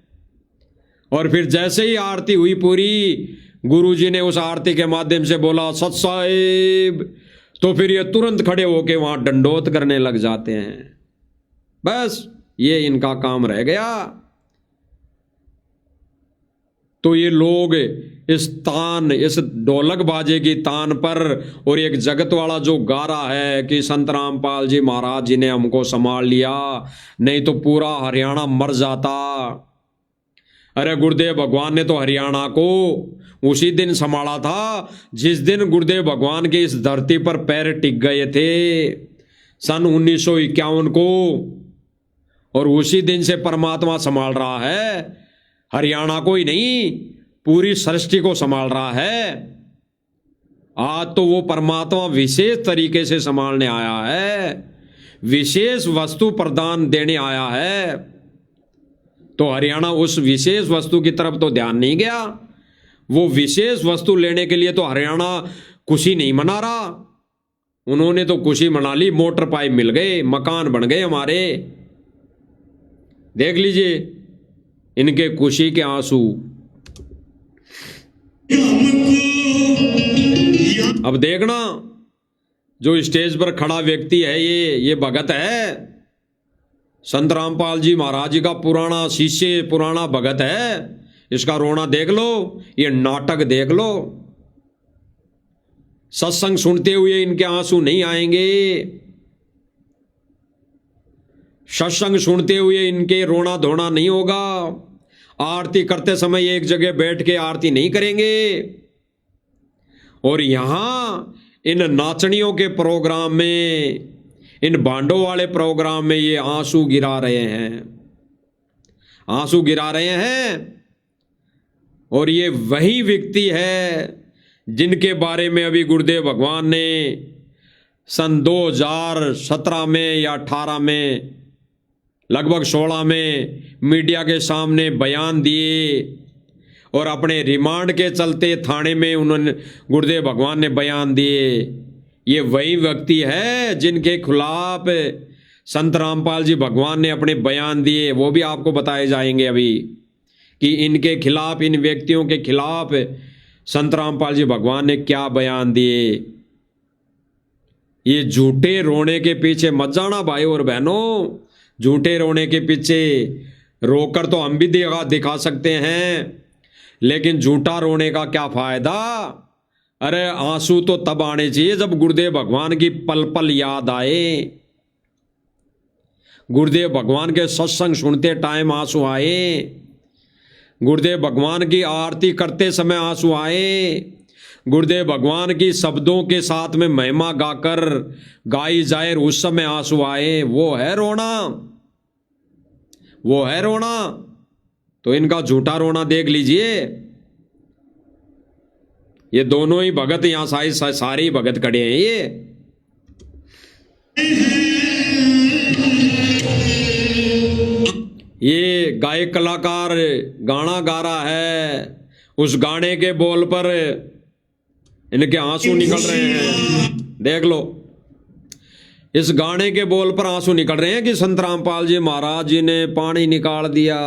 और फिर जैसे ही आरती हुई पूरी, गुरुजी ने उस आरती के माध्यम से बोला सत साहिब, तो फिर ये तुरंत खड़े होके वहां दंडोत करने लग जाते हैं। बस ये इनका काम रह गया। तो ये लोग इस तान, इस ढोलक बाजे की तान पर, और एक जगत वाला जो गा रहा है कि संत रामपाल जी महाराज जी ने हमको संभाल लिया, नहीं तो पूरा हरियाणा मर जाता। अरे गुरुदेव भगवान ने तो हरियाणा को उसी दिन संभाला था जिस दिन गुरुदेव भगवान के इस धरती पर पैर टिक गए थे, सन 1951 को, और उसी दिन से परमात्मा संभाल रहा है। हरियाणा को ही नहीं, पूरी सृष्टि को संभाल रहा है। आज तो वो परमात्मा विशेष तरीके से संभालने आया है, विशेष वस्तु प्रदान देने आया है। तो हरियाणा उस विशेष वस्तु की तरफ तो ध्यान नहीं गया। वो विशेष वस्तु लेने के लिए तो हरियाणा खुशी नहीं मना रहा। उन्होंने तो खुशी मना ली, मोटर पाइप मिल गए, मकान बन गए हमारे। देख लीजिए इनके खुशी के आंसू। अब देखना, जो स्टेज पर खड़ा व्यक्ति है ये भगत है, संत रामपाल जी महाराज जी का पुराना शिष्य, पुराना भगत है। इसका रोना देख लो, ये नाटक देख लो। सत्संग सुनते हुए इनके आंसू नहीं आएंगे, सत्संग सुनते हुए इनके रोना धोना नहीं होगा, आरती करते समय एक जगह बैठ के आरती नहीं करेंगे। और यहां इन नाचनियों के प्रोग्राम में, इन बांडों वाले प्रोग्राम में ये आंसू गिरा रहे हैं, आंसू गिरा रहे हैं। और ये वही व्यक्ति है जिनके बारे में अभी गुरुदेव भगवान ने सन 2017 में या 18 में, लगभग 16 में मीडिया के सामने बयान दिए। और अपने रिमांड के चलते थाने में उन्होंने, गुरुदेव भगवान ने बयान दिए। ये वही व्यक्ति है जिनके खिलाफ संत रामपाल जी भगवान ने अपने बयान दिए, वो भी आपको बताए जाएंगे अभी कि इनके खिलाफ, इन व्यक्तियों के खिलाफ संत रामपाल जी भगवान ने क्या बयान दिए। ये झूठे रोने के पीछे मत जाना भाई और बहनों, झूठे रोने के पीछे रोकर तो हम भी दिखा सकते हैं, लेकिन झूठा रोने का क्या फायदा। अरे आंसू तो तब आने चाहिए जब गुरुदेव भगवान की पल पल याद आए, गुरुदेव भगवान के सत्संग सुनते टाइम आंसू आए, गुरुदेव भगवान की आरती करते समय आंसू आए, गुरुदेव भगवान की शब्दों के साथ में महिमा गाकर गाई जाए उस समय आंसू आए। वो है रोना, वो है रोना। तो इनका झूठा रोना देख लीजिए। ये दोनों ही भगत यहां सारे ही भगत खड़े हैं। ये गायक कलाकार गाना गा रहा है, उस गाने के बोल पर इनके आंसू निकल रहे हैं। देख लो, इस गाने के बोल पर आंसू निकल रहे हैं कि संत रामपाल जी महाराज जी ने पानी निकाल दिया,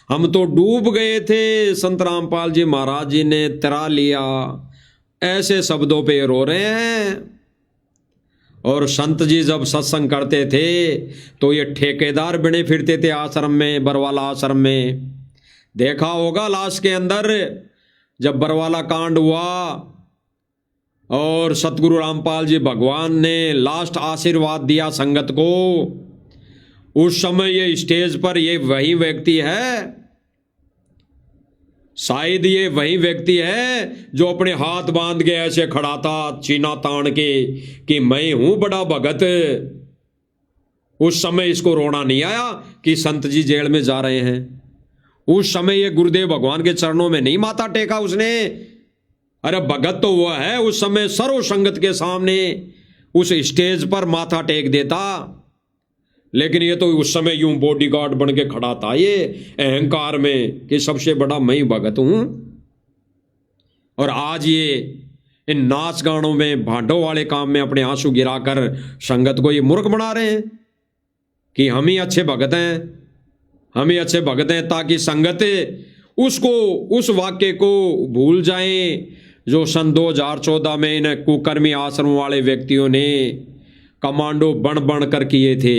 हम तो डूब गए थे, संत रामपाल जी महाराज जी ने तरा लिया। ऐसे शब्दों पे रो रहे हैं। और संत जी जब सत्संग करते थे तो ये ठेकेदार बने फिरते थे आश्रम में, बरवाला आश्रम में। देखा होगा लास्ट के अंदर जब बरवाला कांड हुआ और सतगुरु रामपाल जी भगवान ने लास्ट आशीर्वाद दिया संगत को, उस समय ये स्टेज पर ये वही व्यक्ति है, शायद ये वही व्यक्ति है जो अपने हाथ बांध के ऐसे खड़ा था चीना तान के कि मैं हूं बड़ा भगत। उस समय इसको रोना नहीं आया कि संत जी जेल में जा रहे हैं। उस समय ये गुरुदेव भगवान के चरणों में नहीं माथा टेका उसने। अरे भगत तो वो है उस समय सर्व संगत के सामने उस स्टेज पर माथा टेक देता, लेकिन ये तो उस समय यूं बॉडीगार्ड बन के खड़ा था, ये अहंकार में कि सबसे बड़ा मैं ही भगत हूं। और आज ये इन नाच गानों में, भांडों वाले काम में अपने आंसू गिराकर संगत को ये मूर्ख बना रहे हैं कि हम ही अच्छे भगत हैं, हम ही अच्छे भगत हैं, ताकि संगत उसको, उस वाक्य को भूल जाए जो सन 2014 में इन कुकर्मी आश्रम वाले व्यक्तियों ने कमांडो बन कर किए थे,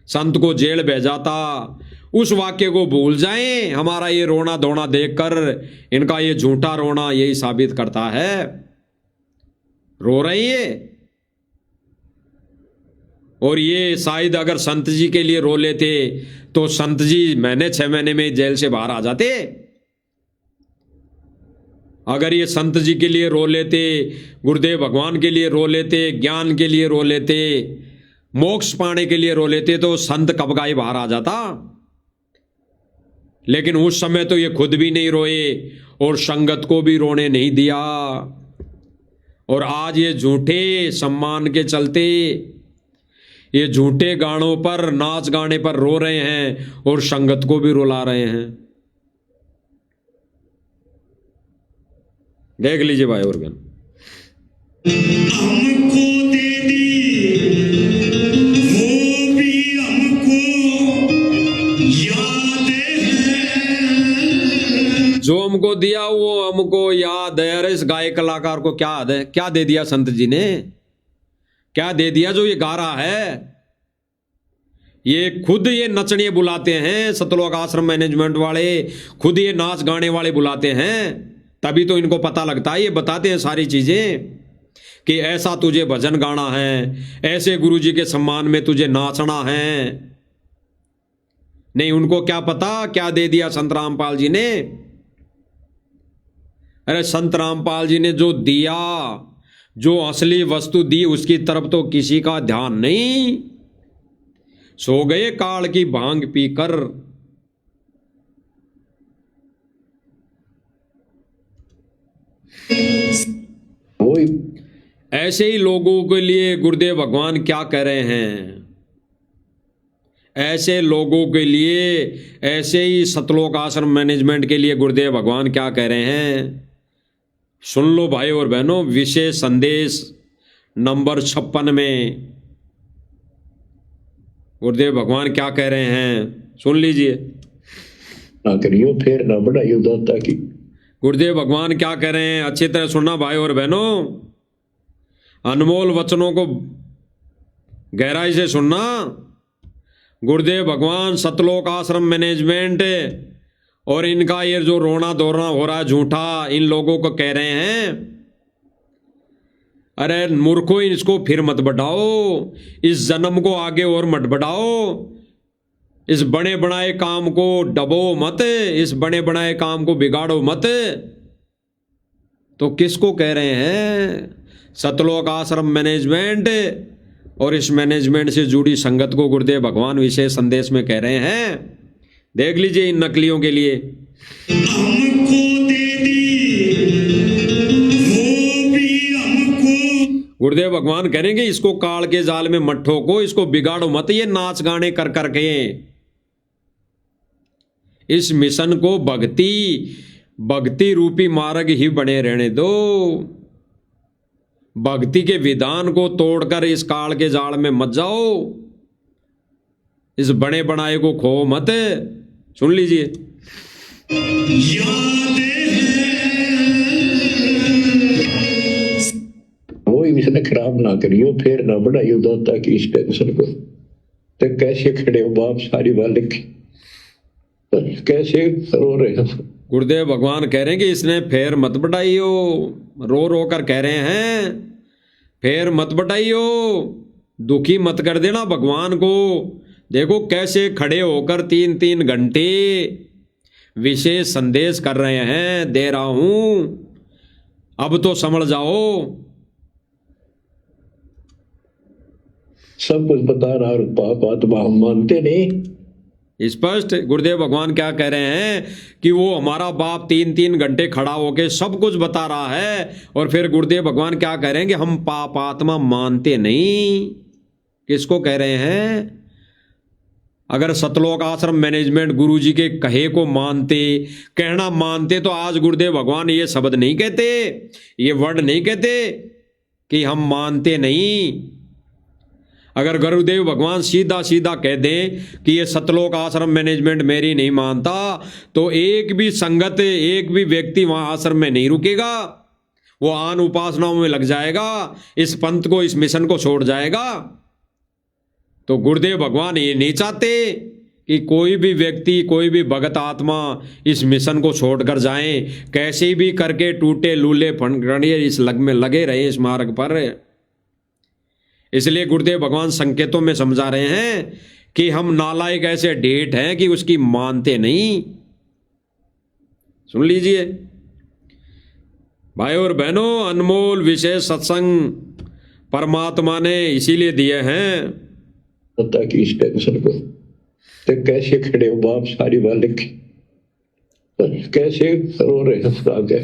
संत को जेल भेजा था। उस वाक्य को भूल जाएं। हमारा ये रोना धोना देखकर इनका ये झूठा रोना यही साबित करता है। रो रही है। और ये शायद अगर संत जी के लिए रो लेते तो संत जी महीने 6 महीने में जेल से बाहर आ जाते। अगर ये संत जी के लिए रो लेते, गुरुदेव भगवान के लिए रो लेते, ज्ञान के लिए रो लेते, मोक्ष पाने के लिए रो लेते, तो संत कब का ही बाहर आ जाता। लेकिन उस समय तो ये खुद भी नहीं रोए और संगत को भी रोने नहीं दिया। और आज ये झूठे सम्मान के चलते, ये झूठे गानों पर, नाच गाने पर रो रहे हैं और संगत को भी रुला रहे हैं। देख लीजिए भाई और बहन। हमको दे दी वो भी हमको याद है, जो हमको दिया वो हमको याद है। अरे इस गायक कलाकार को क्या याद है? क्या दे दिया संत जी ने? क्या दे दिया जो ये गा रहा है? ये खुद ये नचने बुलाते हैं, सतलोक आश्रम मैनेजमेंट वाले खुद ये नाच गाने वाले बुलाते हैं, तभी तो इनको पता लगता है। ये बताते हैं सारी चीजें कि ऐसा तुझे भजन गाना है, ऐसे गुरुजी के सम्मान में तुझे नाचना है। नहीं, उनको क्या पता क्या दे दिया संत रामपाल जी ने। अरे संत रामपाल जी ने जो दिया, जो असली वस्तु दी, उसकी तरफ तो किसी का ध्यान नहीं। सो गए काल की भांग पीकर। वही ऐसे ही लोगों के लिए गुरुदेव भगवान क्या कह रहे हैं, ऐसे लोगों के लिए, ऐसे ही सतलोक आश्रम मैनेजमेंट के लिए गुरुदेव भगवान क्या कह रहे हैं, सुन लो भाई और बहनों। विशेष संदेश नंबर 56 में गुरुदेव भगवान क्या कह रहे हैं, सुन लीजिए। ना करियो फिर ना बढ़ाइयो दाता की। गुरुदेव भगवान क्या कह रहे हैं, अच्छी तरह सुनना भाई और बहनों। अनमोल वचनों को गहराई से सुनना। गुरुदेव भगवान सतलोक आश्रम मैनेजमेंट और इनका ये जो रोना धोना हो रहा है झूठा, इन लोगों को कह रहे हैं, अरे मूर्खों, इसको फिर मत बढ़ाओ, इस जन्म को आगे और मत बढ़ाओ, इस बड़े बनाए काम को डबो मत, इस बड़े बनाए काम को बिगाड़ो मत। तो किसको कह रहे हैं? सतलोक आश्रम मैनेजमेंट और इस मैनेजमेंट से जुड़ी संगत को गुरुदेव भगवान विशेष संदेश में कह रहे हैं। देख लीजिए इन नकलियों के लिए। हमको दे दी वो भी हमको। गुरुदेव भगवान कहेंगे इसको काल के जाल में मत ठोको, इसको बिगाड़ो मत, ये नाच गाने कर करके इस मिशन को भक्ति रूपी मार्ग ही बने रहने दो। भक्ति के विधान को तोड़कर इस काल के जाल में मत जाओ, इस बने बनाए को खो मत। सुन लीजिए। याद वही मिशन खराब ना करियो फिर ना बढ़ाइयो दाता की इस टेंशन को। तो कैसे खड़े हो बाप सारी बात लिखी, कैसे रो रहे हो। गुरुदेव भगवान कह रहे हैं कि इसने फेर मत बढ़ाइयो, रो रो कर कह रहे हैं फेर मत बढ़ाइयो, दुखी मत कर देना भगवान को। देखो कैसे खड़े होकर 3-3 घंटे विशेष संदेश कर रहे हैं, दे रहा हूं, अब तो समझ जाओ। सब कुछ बता रहा और पाप आत्मा हम मानते नहीं। स्पष्ट गुरुदेव भगवान क्या कह रहे हैं कि वो हमारा बाप 3-3 घंटे खड़ा होके सब कुछ बता रहा है, और फिर गुरुदेव भगवान क्या कह रहे हैं कि हम पाप आत्मा मानते नहीं। किसको कह रहे हैं? अगर सतलोक आश्रम मैनेजमेंट गुरुजी के कहे को मानते, कहना मानते, तो आज गुरुदेव भगवान ये शब्द नहीं कहते, ये वर्ड नहीं कहते कि हम मानते नहीं। अगर गुरुदेव भगवान सीधा सीधा कह दें कि ये सतलोक आश्रम मैनेजमेंट मेरी नहीं मानता, तो एक भी संगत, एक भी व्यक्ति वहां आश्रम में नहीं रुकेगा, वो आन उपासनाओं में लग जाएगा, इस पंथ को, इस मिशन को छोड़ जाएगा। तो गुरुदेव भगवान ये नहीं चाहते कि कोई भी व्यक्ति, कोई भी भगत आत्मा इस मिशन को छोड़कर जाएं, कैसे भी करके टूटे लूले फंडिए इस लग में लगे रहे इस मार्ग पर। इसलिए गुरुदेव भगवान संकेतों में समझा रहे हैं कि हम नालायक ऐसे ढेठ हैं कि उसकी मानते नहीं। सुन लीजिए भाई और बहनों, अनमोल विशेष सत्संग परमात्मा ने इसीलिए दिए हैं। दाता की इस टेंशन को। तो कैसे खड़े हो बाप सारी बात लिखी, कैसे रो रहे हो आगे।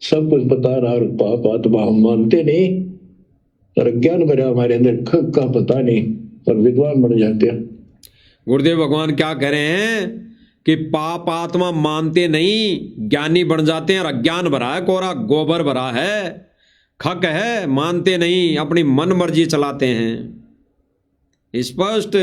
सब कुछ बता रहा और पाप आत्मा हम मानते नहीं, और ज्ञान भरा हमारे अंदर का पता नहीं, और विद्वान बन जाते हैं। गुरुदेव भगवान क्या कह रहे हैं कि पाप आत्मा मानते नहीं, ज्ञानी बन जाते हैं, और अज्ञान भरा है, कोरा गोबर भरा है, खक है, मानते नहीं, अपनी मन मर्जी चलाते हैं। स्पष्ट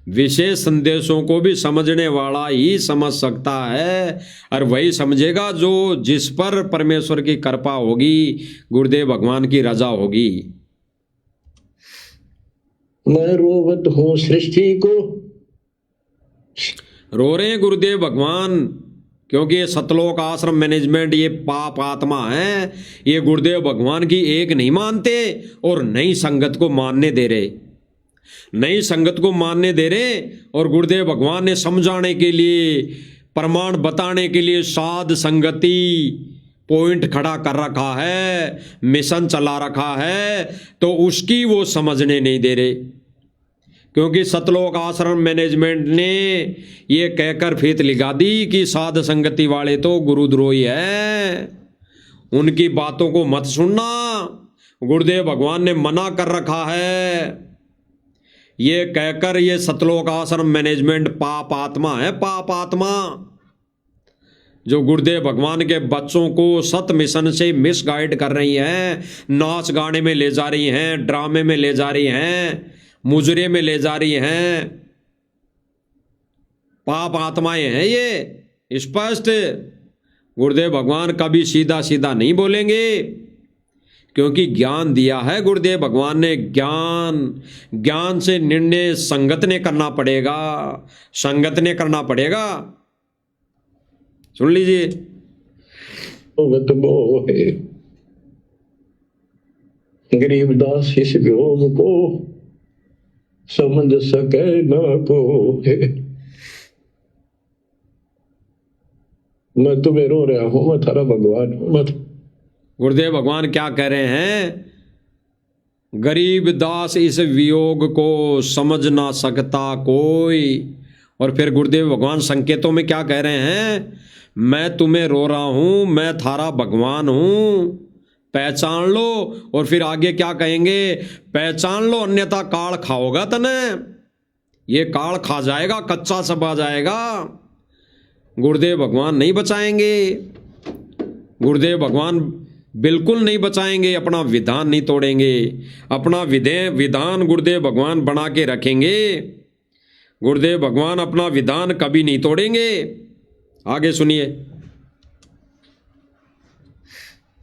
विशेष संदेशों को भी समझने वाला ही समझ सकता है, और वही समझेगा जो जिस पर परमेश्वर की कृपा होगी, गुरुदेव भगवान की रजा होगी। मैं रोवत हूँ सृष्टि को। रो रहे हैं गुरुदेव भगवान, क्योंकि ये सतलोक आश्रम मैनेजमेंट ये पाप आत्मा है, ये गुरुदेव भगवान की एक नहीं मानते और नई संगत को मानने दे रहे, नई संगत को मानने दे रहे। और गुरुदेव भगवान ने समझाने के लिए, प्रमाण बताने के लिए साध संगति पॉइंट खड़ा कर रखा है, मिशन चला रखा है, तो उसकी वो समझने नहीं दे रहे। क्योंकि सतलोक आश्रम मैनेजमेंट ने ये कहकर फेत लिखा दी कि साध संगति वाले तो गुरुद्रोही है, उनकी बातों को मत सुनना, गुरुदेव भगवान ने मना कर रखा है। ये कहकर ये सतलोक आश्रम मैनेजमेंट पाप आत्मा है, पाप आत्मा, जो गुरुदेव भगवान के बच्चों को सत मिशन से मिसगाइड कर रही हैं, नाच गाने में ले जा रही हैं, ड्रामे में ले जा रही हैं, मुजरे में ले जा रही हैं, पाप आत्माएं हैं ये स्पष्ट। गुरुदेव भगवान कभी सीधा सीधा नहीं बोलेंगे, क्योंकि ज्ञान दिया है गुरुदेव भगवान ने। ज्ञान से निर्णय संगत ने करना पड़ेगा, संगत ने करना पड़ेगा। सुन लीजिए। रोवत मोहे गरीबदास इस वियोग को समझ सके न कोई। मैं तुम्हें रो रहा हूं, मैं थारा भगवान हूं। मत गुरुदेव भगवान क्या कह रहे हैं? गरीब दास इस वियोग को समझ ना सकता कोई। और फिर गुरुदेव भगवान संकेतों में क्या कह रहे हैं? मैं तुम्हें रो रहा हूं, मैं थारा भगवान हूं, पहचान लो। और फिर आगे क्या कहेंगे? पहचान लो अन्यथा काल खाओगा तने, ये काल खा जाएगा, कच्चा सबा जाएगा। गुरुदेव भगवान नहीं बचाएंगे, गुरुदेव भगवान बिल्कुल नहीं बचाएंगे, अपना विधान नहीं तोड़ेंगे, अपना विधान गुरुदेव भगवान बना के रखेंगे। गुरुदेव भगवान अपना विधान कभी नहीं तोड़ेंगे। आगे सुनिए।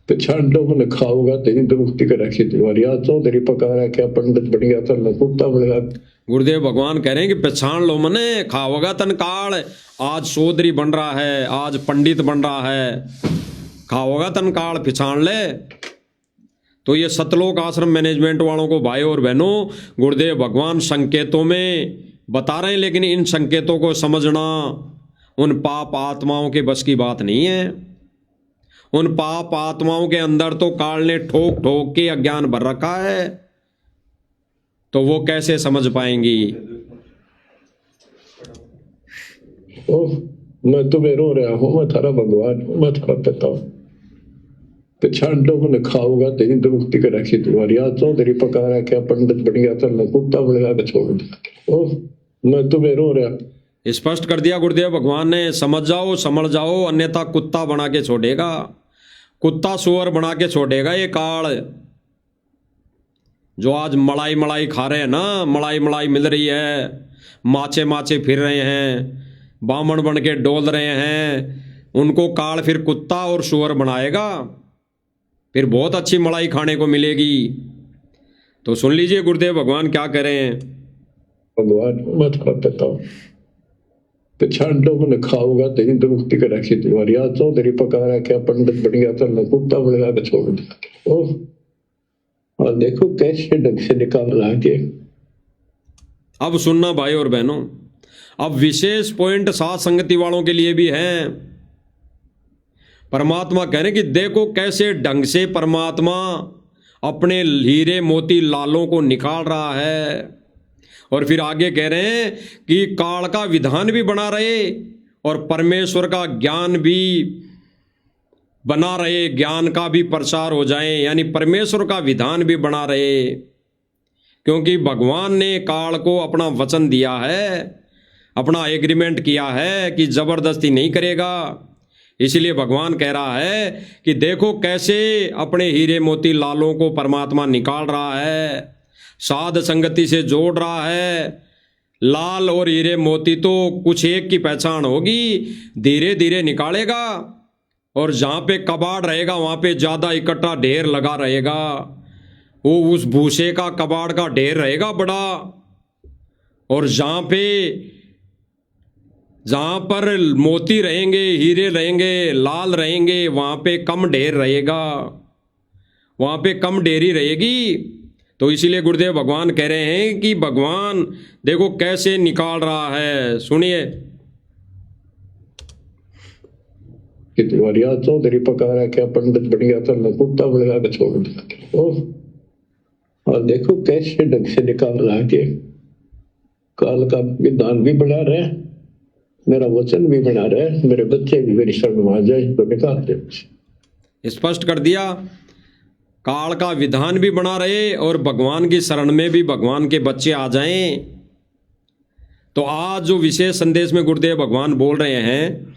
पछाण लो मन खाओगा तेरी दुरुक्ति कर रखी तुम्हारी। आज चौधरी पका रहा क्या पंडित बढ़िया तो न कुत्ता बढ़िया। गुरुदेव भगवान कह रहे हैं कि पहचान लो मने, खाओगा तन काल। आज चौधरी बन रहा है, आज पंडित बन रहा है, खाओगा तन काल, पहचान ले। तो ये सतलोक आश्रम मैनेजमेंट वालों को भाई और बहनों, गुरुदेव भगवान संकेतों में बता रहे हैं, लेकिन इन संकेतों को समझना उन पाप आत्माओं के बस की बात नहीं है। उन पाप आत्माओं के अंदर तो काल ने ठोक ठोक के अज्ञान भर रखा है, तो वो कैसे समझ पाएंगी? मैं तुम्हें रो रहा हूं, मैं थारा भगवान हूं, मैं थारा पिता हूं। पछाण लो मन खाओगा तेरी दुरुक्ति कर रखी तुम्हारी। आज चौधरी पका रहा क्या पंडित बढ़िया तो न कुत्ता बढ़िया छोड़ दिया। मैं तुम्हें रो रहा। स्पष्ट कर दिया गुरुदेव भगवान ने, समझ जाओ, समझ जाओ, अन्यथा कुत्ता बना के छोड़ेगा, कुत्ता सुअर बना के छोड़ेगा ये काल। जो आज मलाई मलाई खा रहे हैं ना, मलाई मलाई मिल रही है, माचे माचे फिर रहे हैं, बामण बन के डोल रहे हैं, उनको काल फिर कुत्ता और सुअर बनाएगा, फिर बहुत अच्छी मलाई खाने को मिलेगी। तो सुन लीजिए गुरुदेव भगवान क्या कह रहे हैं। भगवान मैं थारा पिता हूं। पछाण लो मन खाओगा तेरी दुरुक्ति कर रखी तुम्हारी। आज चौधरी पका रहा क्या पंडित बढ़िया तो न कुत्ता बढ़िया छोड़ दिया। और देखो कैसे ढंग से निकाल आगे। अब सुनना भाई और बहनों, अब विशेष पॉइंट साथ संगति वालों के लिए भी है। परमात्मा कह रहे कि देखो कैसे ढंग से परमात्मा अपने हीरे मोती लालों को निकाल रहा है। और फिर आगे कह रहे हैं कि काल का विधान भी बना रहे और परमेश्वर का ज्ञान भी बना रहे, ज्ञान का भी प्रचार हो जाए, यानी परमेश्वर का विधान भी बना रहे। क्योंकि भगवान ने काल को अपना वचन दिया है, अपना एग्रीमेंट किया है कि जबरदस्ती नहीं करेगा। इसलिए भगवान कह रहा है कि देखो कैसे अपने हीरे मोती लालों को परमात्मा निकाल रहा है, साध संगति से जोड़ रहा है। लाल और हीरे मोती तो कुछ एक की पहचान होगी, धीरे धीरे निकालेगा। और जहाँ पे कबाड़ रहेगा वहाँ पे ज़्यादा इकट्ठा ढेर लगा रहेगा, वो उस भूसे का कबाड़ का ढेर रहेगा बड़ा। और जहाँ पर मोती रहेंगे, हीरे रहेंगे, लाल रहेंगे, वहाँ पे कम ढेर रहेगा, वहाँ पे कम ढेरी रहेगी। तो इसीलिए गुरुदेव भगवान कह रहे हैं कि भगवान देखो कैसे निकाल रहा है। सुनिए, कितनी बार याद चौधरी पका रहा क्या पंडित बन गया था, मैं कुत्ता बन के छोड़ दिया। और देखो कैसे ढंग से निकाल रहा है। काल का विधान भी बना रहे, मेरा वचन भी बना रहे, मेरे बच्चे भी मेरी शरण में आ जाए तो निकाल दे। स्पष्ट कर दिया, काल का विधान भी बना रहे और भगवान की शरण में भी भगवान के बच्चे आ जाएं। तो आज जो विशेष संदेश में गुरुदेव भगवान बोल रहे हैं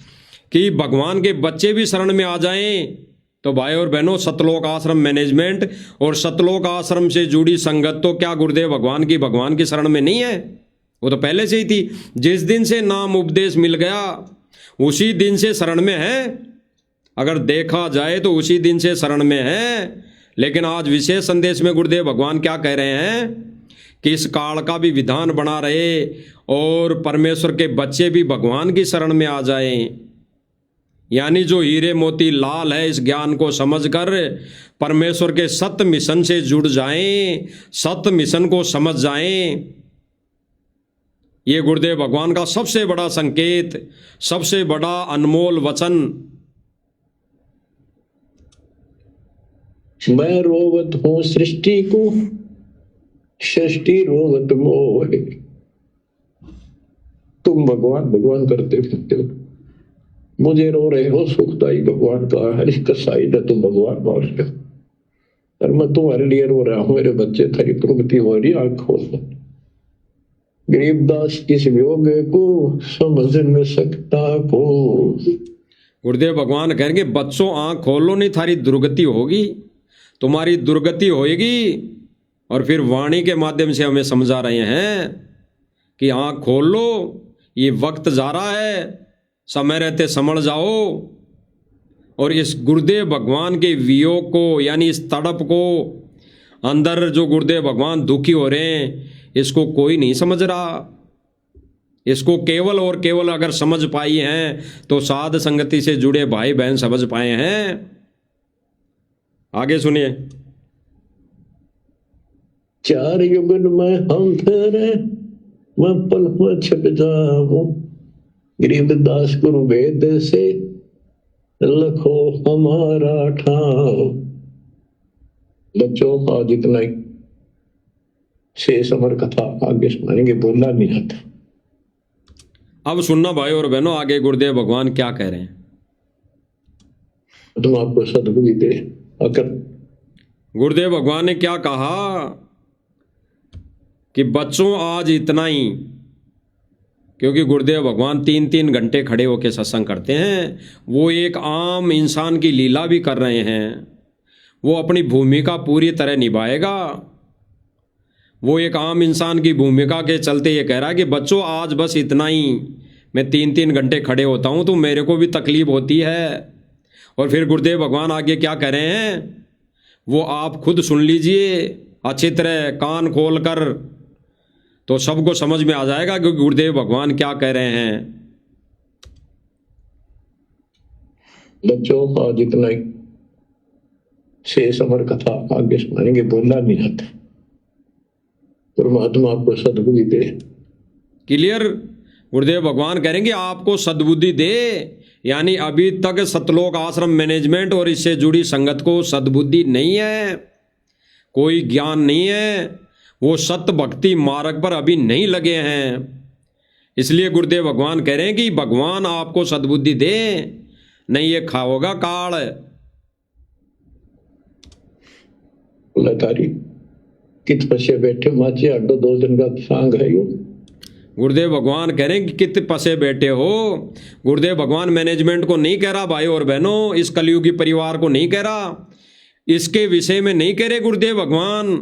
कि भगवान के बच्चे भी शरण में आ जाएं। तो भाई और बहनों, सतलोक आश्रम मैनेजमेंट और सतलोक आश्रम से जुड़ी संगत तो क्या गुरुदेव भगवान की शरण में नहीं है? वो तो पहले से ही थी। जिस दिन से नाम उपदेश मिल गया उसी दिन से शरण में है। अगर देखा जाए तो उसी दिन से शरण में है। लेकिन आज विशेष संदेश में गुरुदेव भगवान क्या कह रहे हैं कि इस काल का भी विधान बना रहे और परमेश्वर के बच्चे भी भगवान की शरण में आ जाएं। यानी जो हीरे मोती लाल है, इस ज्ञान को समझकर परमेश्वर के सत्य मिशन से जुड़ जाएं, सत्य मिशन को समझ जाएं। ये गुरुदेव भगवान का सबसे बड़ा संकेत, सबसे बड़ा अनमोल वचन। मैं रोवत हूँ सृष्टि को, सृष्टि रोवत मोह। तुम भगवान भगवान करते फिरते हो, मुझे रो रहे हो, सुखदाई भगवान का है, कसाई ने तुम भगवान मार रहे हो, और मैं तुम्हारे लिए रो रहा हूँ। मेरे बच्चे थारी प्रगति हो रही, आंख खोल। गरीबदास इस योग को समझ न सकता को। गुरुदेव भगवान कहेंगे बच्चों आंख खोलो, नहीं थारी दुर्गति होगी, तुम्हारी दुर्गति होएगी। और फिर वाणी के माध्यम से हमें समझा रहे हैं कि आंख खोल लो, ये वक्त जा रहा है, समय रहते समझ जाओ। और इस गुरुदेव भगवान के वियोग को, यानी इस तड़प को, अंदर जो गुरुदेव भगवान दुखी हो रहे हैं, इसको कोई नहीं समझ रहा। इसको केवल और केवल अगर समझ पाई हैं तो साध संगति से जुड़े भाई बहन समझ पाए हैं। आगे सुनिए। चार युगन में हम ठहरे, मैं पल में छिप जाऊं। गरीबदास गुरु वेद से लखो हमारा ठाव। बच्चों आज इतना ही, शेष अमर कथा आगे सुनाएंगे, बोलना नहीं आता। अब सुनना भाई और बहनों, आगे गुरुदेव भगवान क्या कह रहे हैं। तुम आपको सद्बुद्धि दे। अगर गुरुदेव भगवान ने क्या कहा कि बच्चों आज इतना ही, क्योंकि गुरुदेव भगवान 3-3 घंटे खड़े होकर सत्संग करते हैं। वो एक आम इंसान की लीला भी कर रहे हैं, वो अपनी भूमिका पूरी तरह निभाएगा। वो एक आम इंसान की भूमिका के चलते ये कह रहा है कि बच्चों आज बस इतना ही। मैं 3-3 घंटे खड़े होता हूँ तो मेरे को भी तकलीफ होती है। और फिर गुरुदेव भगवान आगे क्या कह रहे हैं वो आप खुद सुन लीजिए अच्छी तरह, कान खोल कर, तो सबको समझ में आ जाएगा कि गुरुदेव भगवान क्या कह रहे हैं। बच्चों आज इतना ही, शेष अमर कथा आगे सुनाएंगे, बोलना नहीं आता। परमात्मा आपको सद्बुद्धि दे। क्लियर? गुरुदेव भगवान कहेंगे आपको सद्बुद्धि दे, यानी अभी तक सतलोक आश्रम मैनेजमेंट और इससे जुड़ी संगत को सद्बुद्धि नहीं है, कोई ज्ञान नहीं है, वो सत्य भक्ति मार्ग पर अभी नहीं लगे हैं। इसलिए गुरुदेव भगवान कह रहे हैं कि भगवान आपको सद्बुद्धि दे, नहीं ये खाओगा काल। लतारी कित पसे बैठे माचे अड्डो 2 दिन का सांग है यो। गुरुदेव भगवान कह रहे हैं कि कित पसे बैठे हो। गुरुदेव भगवान मैनेजमेंट को नहीं कह रहा भाई और बहनों, इस कलयुगी परिवार को नहीं कह रहा, इसके विषय में नहीं कह रहे गुरुदेव भगवान।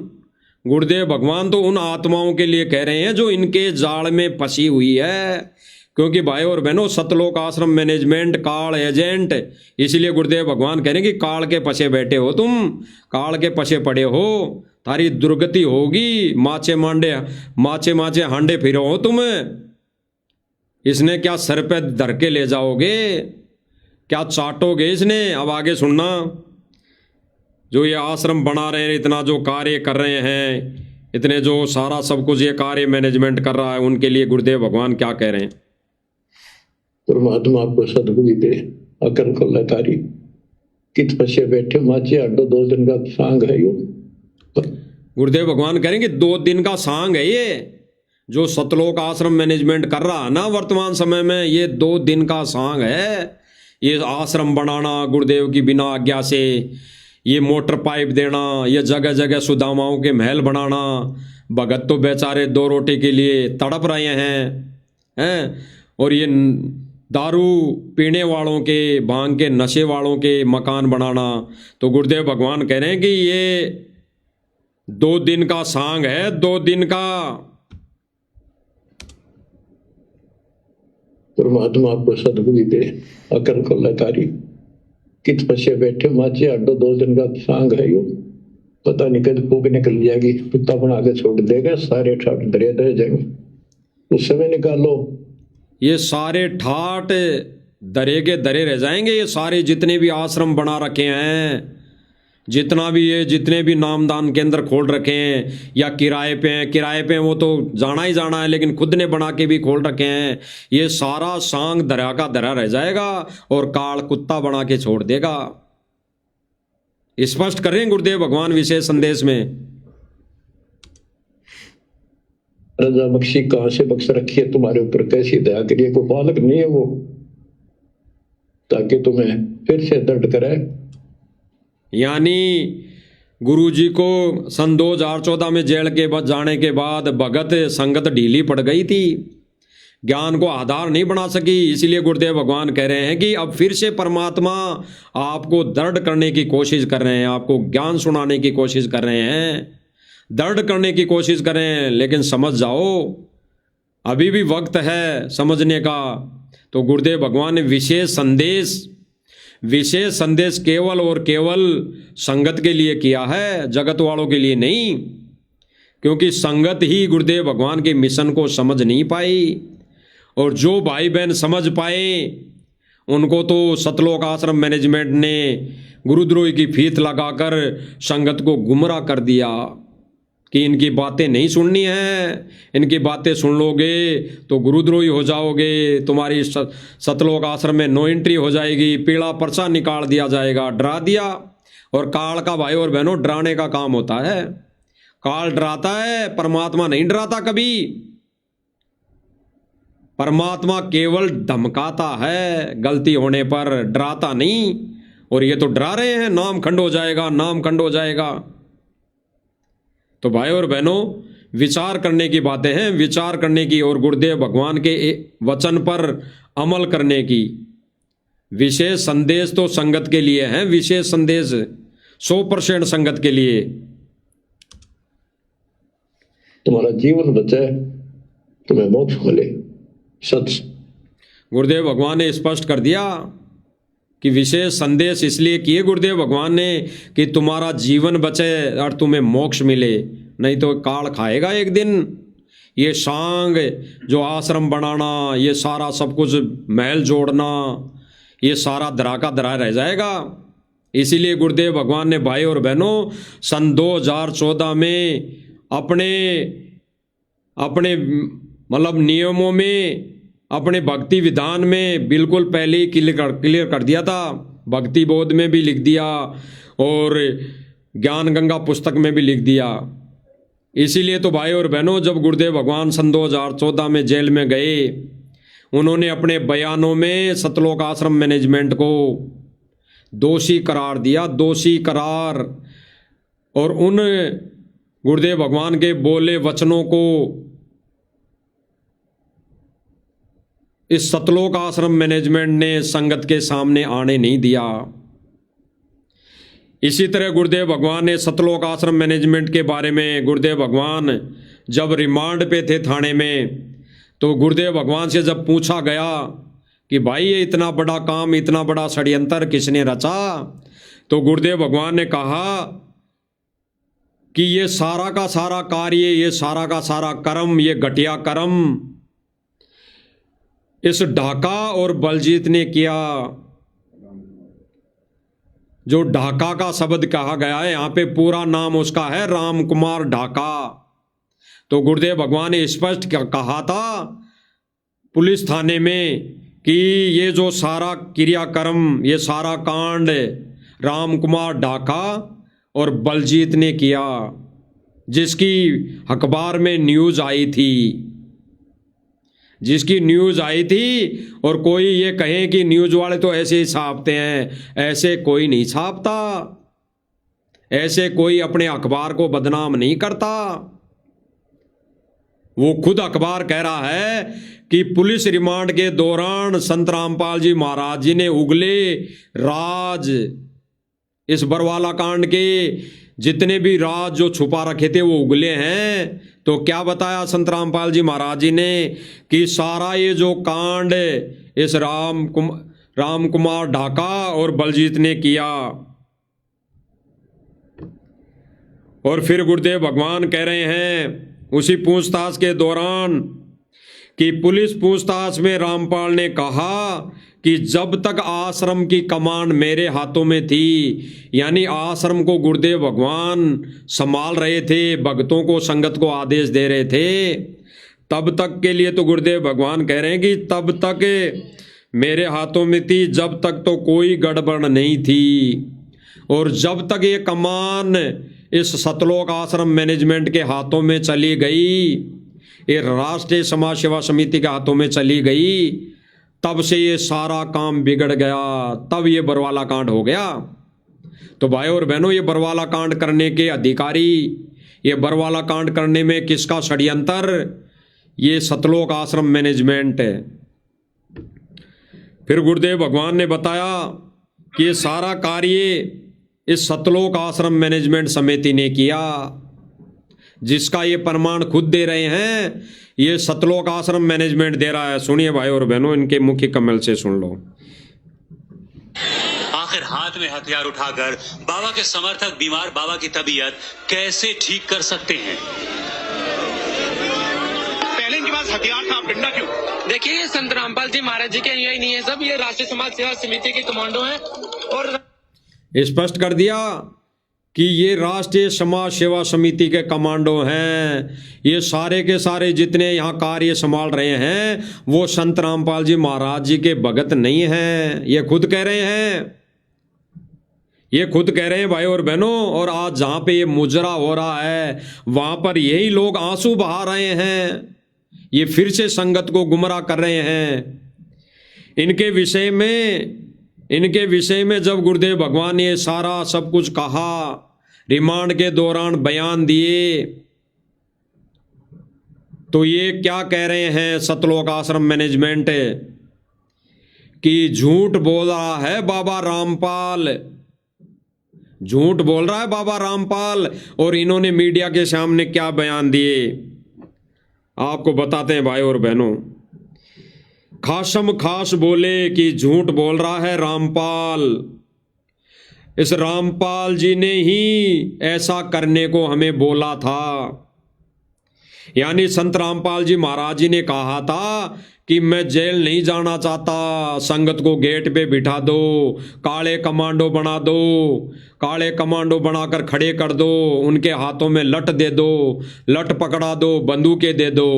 गुरुदेव भगवान तो उन आत्माओं के लिए कह रहे हैं जो इनके जाल में फंसी हुई है। क्योंकि भाई और बहनों सतलोक आश्रम मैनेजमेंट काल एजेंट, इसलिए गुरुदेव भगवान कह रहे हैं कि काल के पसे बैठे हो तुम, काल के पसे पड़े हो, थारी दुर्गति होगी। माचे माचे हांडे फिरो हो तुम। इसने क्या सर पे धर के ले जाओगे, क्या चाटोगे इसने। अब आगे सुनना। जो ये आश्रम बना रहे हैं, इतना जो कार्य कर रहे हैं, इतने जो सारा सब कुछ ये कार्य मैनेजमेंट कर रहा है, उनके लिए गुरुदेव भगवान क्या कह रहे हैं। परमात्मा आपको सद्बुद्धि दे, अकल को लतारी कित पछे बैठे माचे अड्डो 2 दिन का सांग है यो। गुरुदेव भगवान कह रहे हैं कि 2 दिन का सांग है ये, जो सतलोक आश्रम मैनेजमेंट कर रहा है ना वर्तमान समय में, ये 2 दिन का सांग है। ये आश्रम बनाना गुरुदेव की बिना आज्ञा से, ये मोटर पाइप देना, ये जगह जगह सुदामाओं के महल बनाना। भगत तो बेचारे 2 रोटी के लिए तड़प रहे हैं। और ये दारू पीने वालों के, भांग के नशे वालों के मकान बनाना। तो गुरुदेव भगवान कह रहे हैं कि ये 2 दिन का सांग है, 2 दिन का। परमात्मा आपको सद्बुद्धि दे, अकल को लतारी कित पछे बैठे माचे अड्डो 2 दिन का सांग है यो। पता नहीं कद फूक निकल जाएगी, कुत्ता बना के छोड़ देगा, सारे ठाट दरे दे जाएंगे। उस समय निकालो, ये सारे ठाट दरे के दरे रह जाएंगे। ये सारे जितने भी आश्रम बना रखे हैं, जितना भी ये जितने भी नामदान केंद्र खोल रखे हैं या किराए पे हैं, किराए पे वो तो जाना ही जाना है, लेकिन खुद ने बना के भी खोल रखे हैं। ये सारा सांग दरा का दरा रह जाएगा और काल कुत्ता बना के छोड़ देगा। स्पष्ट कर रहे हैं गुरुदेव भगवान विशेष संदेश में। रजा बख्शी कहां से बख्श रखी है तुम्हारे ऊपर, कैसी दया करिए। कोई बालक नहीं है वो, ताकि तुम्हें फिर से दर्द कराए। यानी गुरुजी को सन 2014 में जेल के बाद जाने के बाद भगत संगत ढीली पड़ गई थी, ज्ञान को आधार नहीं बना सकी। इसीलिए गुरुदेव भगवान कह रहे हैं कि अब फिर से परमात्मा आपको दर्द करने की कोशिश कर रहे हैं, आपको ज्ञान सुनाने की कोशिश कर रहे हैं, दर्द करने की कोशिश कर रहे हैं। लेकिन समझ जाओ, अभी भी वक्त है समझने का। तो गुरुदेव भगवान ने विशेष संदेश केवल और केवल संगत के लिए किया है, जगत वालों के लिए नहीं। क्योंकि संगत ही गुरुदेव भगवान के मिशन को समझ नहीं पाई, और जो भाई बहन समझ पाए उनको तो सतलोक आश्रम मैनेजमेंट ने गुरुद्रोही की फीत लगाकर संगत को गुमराह कर दिया कि इनकी बातें नहीं सुननी है, इनकी बातें सुन लोगे तो गुरुद्रोही हो जाओगे, तुम्हारी सतलोक आश्रम में नो एंट्री हो जाएगी, पीला पर्चा निकाल दिया जाएगा। डरा दिया। और काल का भाई और बहनों डराने का काम होता है। काल डराता है, परमात्मा नहीं डराता कभी। परमात्मा केवल धमकाता है गलती होने पर, डराता नहीं। और ये तो डरा रहे हैं, नाम खंड हो जाएगा, नाम खंड हो जाएगा। तो भाई और बहनों, विचार करने की बातें हैं, विचार करने की और गुरुदेव भगवान के वचन पर अमल करने की। विशेष संदेश तो संगत के लिए है, विशेष संदेश 100% संगत के लिए। तुम्हारा जीवन बचे, तुम्हें मोक्ष मिले। सच गुरुदेव भगवान ने स्पष्ट कर दिया कि विशेष संदेश इसलिए किए गुरुदेव भगवान ने कि तुम्हारा जीवन बचे और तुम्हें मोक्ष मिले, नहीं तो काल खाएगा एक दिन। ये सांग जो आश्रम बनाना, ये सारा सब कुछ महल जोड़ना, ये सारा दरा का दरा रह जाएगा। इसीलिए गुरुदेव भगवान ने भाई और बहनों सन 2014 में अपने मतलब नियमों में, अपने भक्ति विधान में बिल्कुल पहले ही क्लियर कर दिया था। भक्ति बोध में भी लिख दिया और ज्ञान गंगा पुस्तक में भी लिख दिया। इसीलिए तो भाई और बहनों, जब गुरुदेव भगवान सन 2014 में जेल में गए, उन्होंने अपने बयानों में सतलोक आश्रम मैनेजमेंट को दोषी करार दिया, दोषी करार। और उन गुरुदेव भगवान के बोले वचनों को इस सतलोक आश्रम मैनेजमेंट ने संगत के सामने आने नहीं दिया। इसी तरह गुरुदेव भगवान ने सतलोक आश्रम मैनेजमेंट के बारे में, गुरुदेव भगवान जब रिमांड पे थे थाने में, तो गुरुदेव भगवान से जब पूछा गया कि भाई ये इतना बड़ा काम, इतना बड़ा षड्यंत्र किसने रचा, तो गुरुदेव भगवान ने कहा कि ये सारा का सारा कार्य, ये सारा का सारा कर्म, ये घटिया कर्म इस ढाका और बलजीत ने किया। जो ढाका का शब्द कहा गया है यहाँ पे, पूरा नाम उसका है राम कुमार ढाका। तो गुरुदेव भगवान ने स्पष्ट कहा था पुलिस थाने में कि ये जो सारा क्रियाक्रम, ये सारा कांड राम कुमार ढाका और बलजीत ने किया, जिसकी अखबार में न्यूज़ आई थी, जिसकी न्यूज़ आई थी। और कोई ये कहे कि न्यूज़ वाले तो ऐसे ही छापते हैं, ऐसे कोई नहीं छापता, ऐसे कोई अपने अखबार को बदनाम नहीं करता। वो खुद अखबार कह रहा है कि पुलिस रिमांड के दौरान संत रामपाल जी महाराज जी ने उगले राज, इस बरवाला कांड के जितने भी राज जो छुपा रखे थे वो उगले हैं। तो क्या बताया संत रामपाल जी महाराज जी ने कि सारा ये जो कांड इस राम कुमार ढाका और बलजीत ने किया। और फिर गुरुदेव भगवान कह रहे हैं उसी पूछताछ के दौरान कि पुलिस पूछताछ में रामपाल ने कहा कि जब तक आश्रम की कमान मेरे हाथों में थी, यानी आश्रम को गुरुदेव भगवान संभाल रहे थे, भक्तों को, संगत को आदेश दे रहे थे, तब तक के लिए तो गुरुदेव भगवान कह रहे हैं कि तब तक मेरे हाथों में थी, जब तक तो कोई गड़बड़ नहीं थी। और जब तक ये कमान इस सतलोक आश्रम मैनेजमेंट के हाथों में चली गई, ये राष्ट्रीय समाज सेवा समिति के हाथों में चली गई, तब से ये सारा काम बिगड़ गया, तब ये बरवाला कांड हो गया। तो भाई और बहनों, ये बरवाला कांड करने के अधिकारी, ये बरवाला कांड करने में किसका षड्यंत्र? ये सतलोक आश्रम मैनेजमेंट है। फिर गुरुदेव भगवान ने बताया कि ये सारा कार्य इस सतलोक आश्रम मैनेजमेंट समिति ने किया, जिसका ये प्रमाण खुद दे रहे हैं, ये सतलोक आश्रम मैनेजमेंट दे रहा है। सुनिए भाई और बहनों, इनके मुख्य कमल से सुन लो। आखिर हाथ में हथियार उठाकर बाबा के समर्थक बीमार बाबा की तबीयत कैसे ठीक कर सकते हैं? पहले इनके पास हथियार था, आप डंडा क्यों? देखिए, ये संत रामपाल जी महाराज जी के यही नहीं है सब, ये राष्ट्रीय समाज सेवा समिति के कमांडो हैं। और स्पष्ट कर दिया कि ये राष्ट्रीय समाज सेवा समिति के कमांडो हैं। ये सारे के सारे जितने यहाँ कार्य संभाल रहे हैं वो संत रामपाल जी महाराज जी के भगत नहीं हैं, ये खुद कह रहे हैं, ये खुद कह रहे हैं भाई और बहनों। और आज जहाँ पे ये मुजरा हो रहा है वहाँ पर यही लोग आंसू बहा रहे हैं, ये फिर से संगत को गुमराह कर रहे हैं। इनके विषय में जब गुरुदेव भगवान ने सारा सब कुछ कहा, रिमांड के दौरान बयान दिए, तो ये क्या कह रहे हैं सतलोक आश्रम मैनेजमेंट कि झूठ बोल रहा है बाबा रामपाल, झूठ बोल रहा है बाबा रामपाल। और इन्होंने मीडिया के सामने क्या बयान दिए आपको बताते हैं भाई और बहनों। खासम खास बोले कि झूठ बोल रहा है रामपाल, इस रामपाल जी ने ही ऐसा करने को हमें बोला था। यानी संत रामपाल जी महाराज जी ने कहा था कि मैं जेल नहीं जाना चाहता, संगत को गेट पे बिठा दो, काले कमांडो बना दो, काले कमांडो बनाकर खड़े कर दो, उनके हाथों में लठ दे दो, लठ पकड़ा दो, बंदूकें दे दो।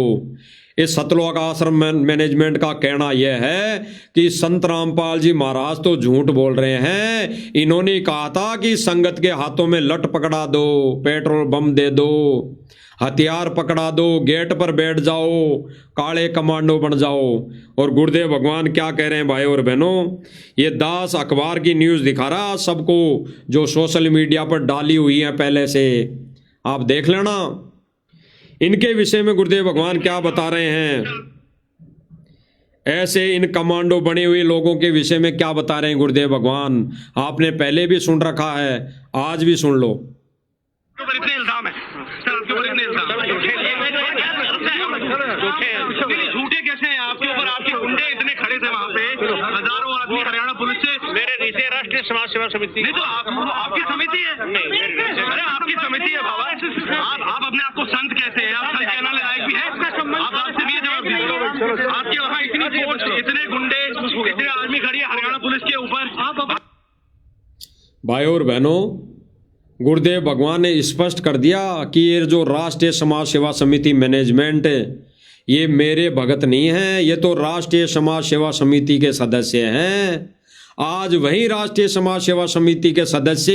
इस सतलोक आश्रम मैनेजमेंट का कहना यह है कि संत रामपाल जी महाराज तो झूठ बोल रहे हैं। इन्होंने कहा था कि संगत के हाथों में लठ पकड़ा दो, पेट्रोल बम दे दो, हथियार पकड़ा दो, गेट पर बैठ जाओ, काले कमांडो बन जाओ। और गुरुदेव भगवान क्या कह रहे हैं भाई और बहनों, ये दास अखबार की न्यूज़ दिखा रहा सबको, जो सोशल मीडिया पर डाली हुई है पहले से, आप देख लेना। इनके विषय में गुरुदेव भगवान क्या बता रहे हैं, ऐसे इन कमांडो बने हुए लोगों के विषय में क्या बता रहे हैं गुरुदेव भगवान, आपने पहले भी सुन रखा है, आज भी सुन लो। इतने इल्जाम है सर, आपके ऊपर इतने इल्जाम झूठे कैसे हैं आपके ऊपर? आपके गुंडे इतने खड़े थे वहां पे, हजारों आदमी खड़े हरियाणा पुलिस से मेरे नीचे राष्ट्रीय समाज सेवा समिति। नहीं तो आपकी समिति है। नहीं, मेरे नीचे। अरे आपकी समिति है बाबा। आप अपने आप को संत कहते हैं, आप संत कहने लायक भी है। आप सिर्फ ये जवाब दीजिए, आपके वहाँ इतनी फोर्स, इतने गुंडे, इतने आर्मी खड़ी है हरियाणा पुलिस के ऊपर। भाइयों और बहनों, गुरुदेव भगवान ने स्पष्ट कर दिया कि ये जो राष्ट्रीय समाज सेवा समिति मैनेजमेंट, ये मेरे भगत नहीं हैं, ये तो राष्ट्रीय समाज सेवा समिति के सदस्य हैं। आज वही राष्ट्रीय समाज सेवा समिति के सदस्य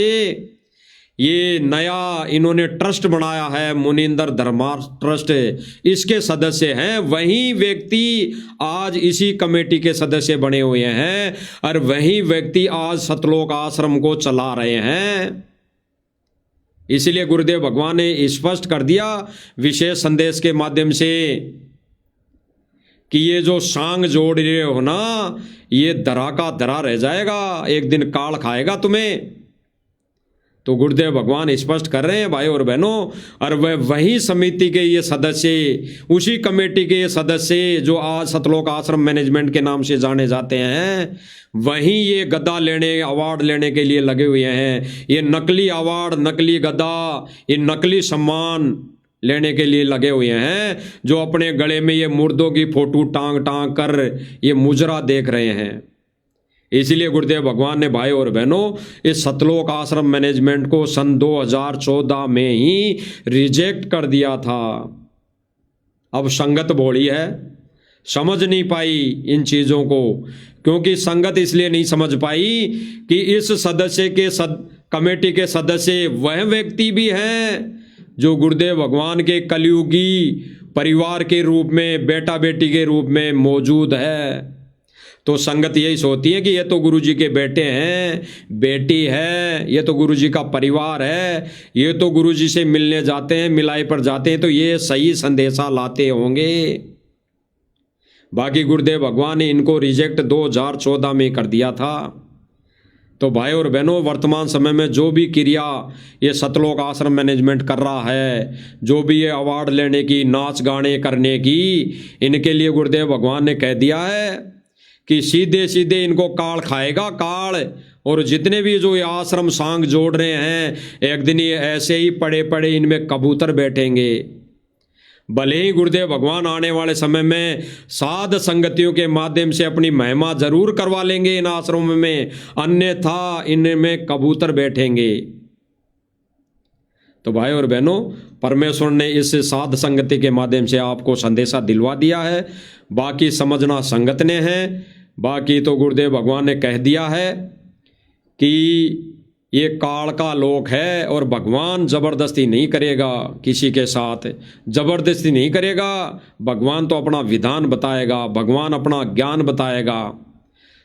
ये नया इन्होंने ट्रस्ट बनाया है, मुनिंदर धर्मा ट्रस्ट, इसके सदस्य हैं। वही व्यक्ति आज इसी कमेटी के सदस्य बने हुए हैं और वही व्यक्ति आज सतलोक आश्रम को चला रहे हैं। इसलिए गुरुदेव भगवान ने स्पष्ट कर दिया विशेष संदेश के माध्यम से कि ये जो सांग जोड़ रहे हो ना, ये धरा का धरा रह जाएगा, एक दिन काल खाएगा तुम्हें। तो गुरुदेव भगवान स्पष्ट कर रहे हैं भाई और बहनों, और वह वही समिति के ये सदस्य, उसी कमेटी के ये सदस्य जो आज सतलोक आश्रम मैनेजमेंट के नाम से जाने जाते हैं, वहीं ये गदा लेने, अवार्ड लेने के लिए लगे हुए हैं। ये नकली अवार्ड, नकली गदा, ये नकली सम्मान लेने के लिए लगे हुए हैं, जो अपने गले में ये मुर्दों की फोटो टांग टांग कर ये मुजरा देख रहे हैं। इसलिए गुरुदेव भगवान ने भाई और बहनों इस सतलोक आश्रम मैनेजमेंट को सन 2014 में ही रिजेक्ट कर दिया था। अब संगत भोली है, समझ नहीं पाई इन चीज़ों को, क्योंकि संगत इसलिए नहीं समझ पाई कि इस सदस्य के कमेटी के सदस्य वह व्यक्ति भी हैं जो गुरुदेव भगवान के कलयुगी परिवार के रूप में, बेटा बेटी के रूप में मौजूद है। तो संगत यही सोचती है कि ये तो गुरुजी के बेटे हैं, बेटी है, ये तो गुरुजी का परिवार है, ये तो गुरुजी से मिलने जाते हैं, मिलाई पर जाते हैं, तो ये सही संदेशा लाते होंगे। बाकी गुरुदेव भगवान ने इनको रिजेक्ट 2014 में कर दिया था। तो भाई और बहनों, वर्तमान समय में जो भी क्रिया ये सतलोक आश्रम मैनेजमेंट कर रहा है, जो भी ये अवार्ड लेने की, नाच गाने करने की, इनके लिए गुरुदेव भगवान ने कह दिया है कि सीधे सीधे इनको काल खाएगा, काल। और जितने भी जो ये आश्रम सांग जोड़ रहे हैं, एक दिन ये ऐसे ही पड़े पड़े इनमें कबूतर बैठेंगे। भले ही गुरुदेव भगवान आने वाले समय में साध संगतियों के माध्यम से अपनी महिमा जरूर करवा लेंगे इन आश्रमों में, अन्यथा इनमें कबूतर बैठेंगे। तो भाई और बहनों, परमेश्वर ने इस साध संगति के माध्यम से आपको संदेशा दिलवा दिया है। बाकी समझना संगत ने है। बाकी तो गुरुदेव भगवान ने कह दिया है कि ये काल का लोक है और भगवान जबरदस्ती नहीं करेगा किसी के साथ, जबरदस्ती नहीं करेगा। भगवान तो अपना विधान बताएगा, भगवान अपना ज्ञान बताएगा।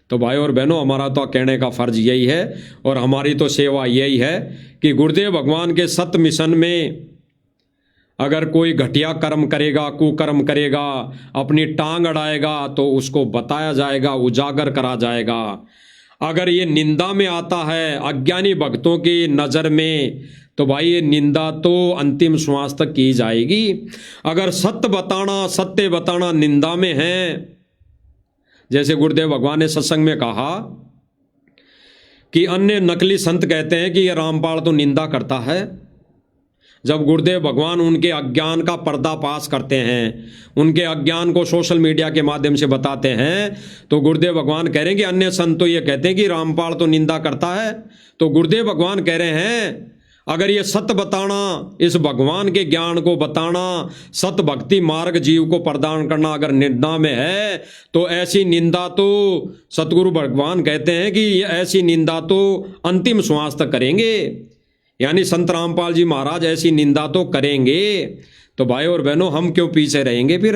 तो भाई और बहनों, हमारा तो कहने का फर्ज यही है और हमारी तो सेवा यही है कि गुरुदेव भगवान के सत्य मिशन में अगर कोई घटिया कर्म करेगा, कुकर्म करेगा, अपनी टांग अड़ाएगा, तो उसको बताया जाएगा, उजागर करा जाएगा। अगर ये निंदा में आता है अज्ञानी भक्तों की नज़र में, तो भाई ये निंदा तो अंतिम श्वास तक की जाएगी। अगर सत्य बताना निंदा में है, जैसे गुरुदेव भगवान ने सत्संग में कहा कि अन्य नकली संत कहते हैं कि ये रामपाल तो निंदा करता है। जब गुरुदेव भगवान उनके अज्ञान का पर्दाफाश करते हैं, उनके अज्ञान को सोशल मीडिया के माध्यम से बताते हैं, तो गुरुदेव भगवान कह रहे हैं कि अन्य संत तो ये कहते हैं कि रामपाल तो निंदा करता है। तो गुरुदेव भगवान कह रहे हैं अगर ये सत्य बताना, इस भगवान के ज्ञान को बताना, सत्य भक्ति मार्ग जीव को प्रदान करना अगर निंदा में है, तो ऐसी निंदा तो सतगुरु भगवान कहते हैं कि ऐसी निंदा तो अंतिम श्वास तक करेंगे। यानी संत रामपाल जी महाराज ऐसी निंदा तो करेंगे। तो भाई और बहनों, हम क्यों पीछे रहेंगे फिर?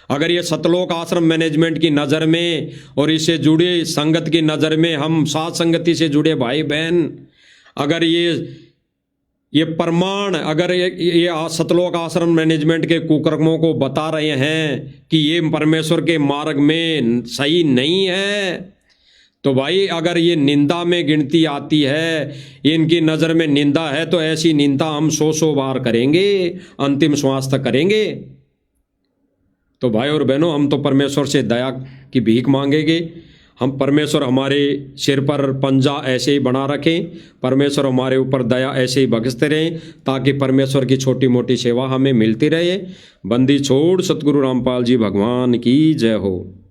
अगर ये सतलोक आश्रम मैनेजमेंट की नज़र में और इससे जुड़ी संगत की नज़र में, हम साथ संगति से जुड़े भाई बहन, अगर ये प्रमाण, अगर ये सतलोक आश्रम मैनेजमेंट के कुकर्मों को बता रहे हैं कि ये परमेश्वर के मार्ग में सही नहीं है, तो भाई अगर ये निंदा में गिनती आती है, इनकी नज़र में निंदा है, तो ऐसी निंदा हम 100 बार करेंगे, अंतिम श्वास तक करेंगे। तो भाई और बहनों, हम तो परमेश्वर से दया की भीख मांगेंगे। हम परमेश्वर हमारे सिर पर पंजा ऐसे ही बना रखें, परमेश्वर हमारे ऊपर दया ऐसे ही बख्शते रहें, ताकि परमेश्वर की छोटी मोटी सेवा हमें मिलती रहे। बंदी छोड़ सतगुरु रामपाल जी भगवान की जय हो।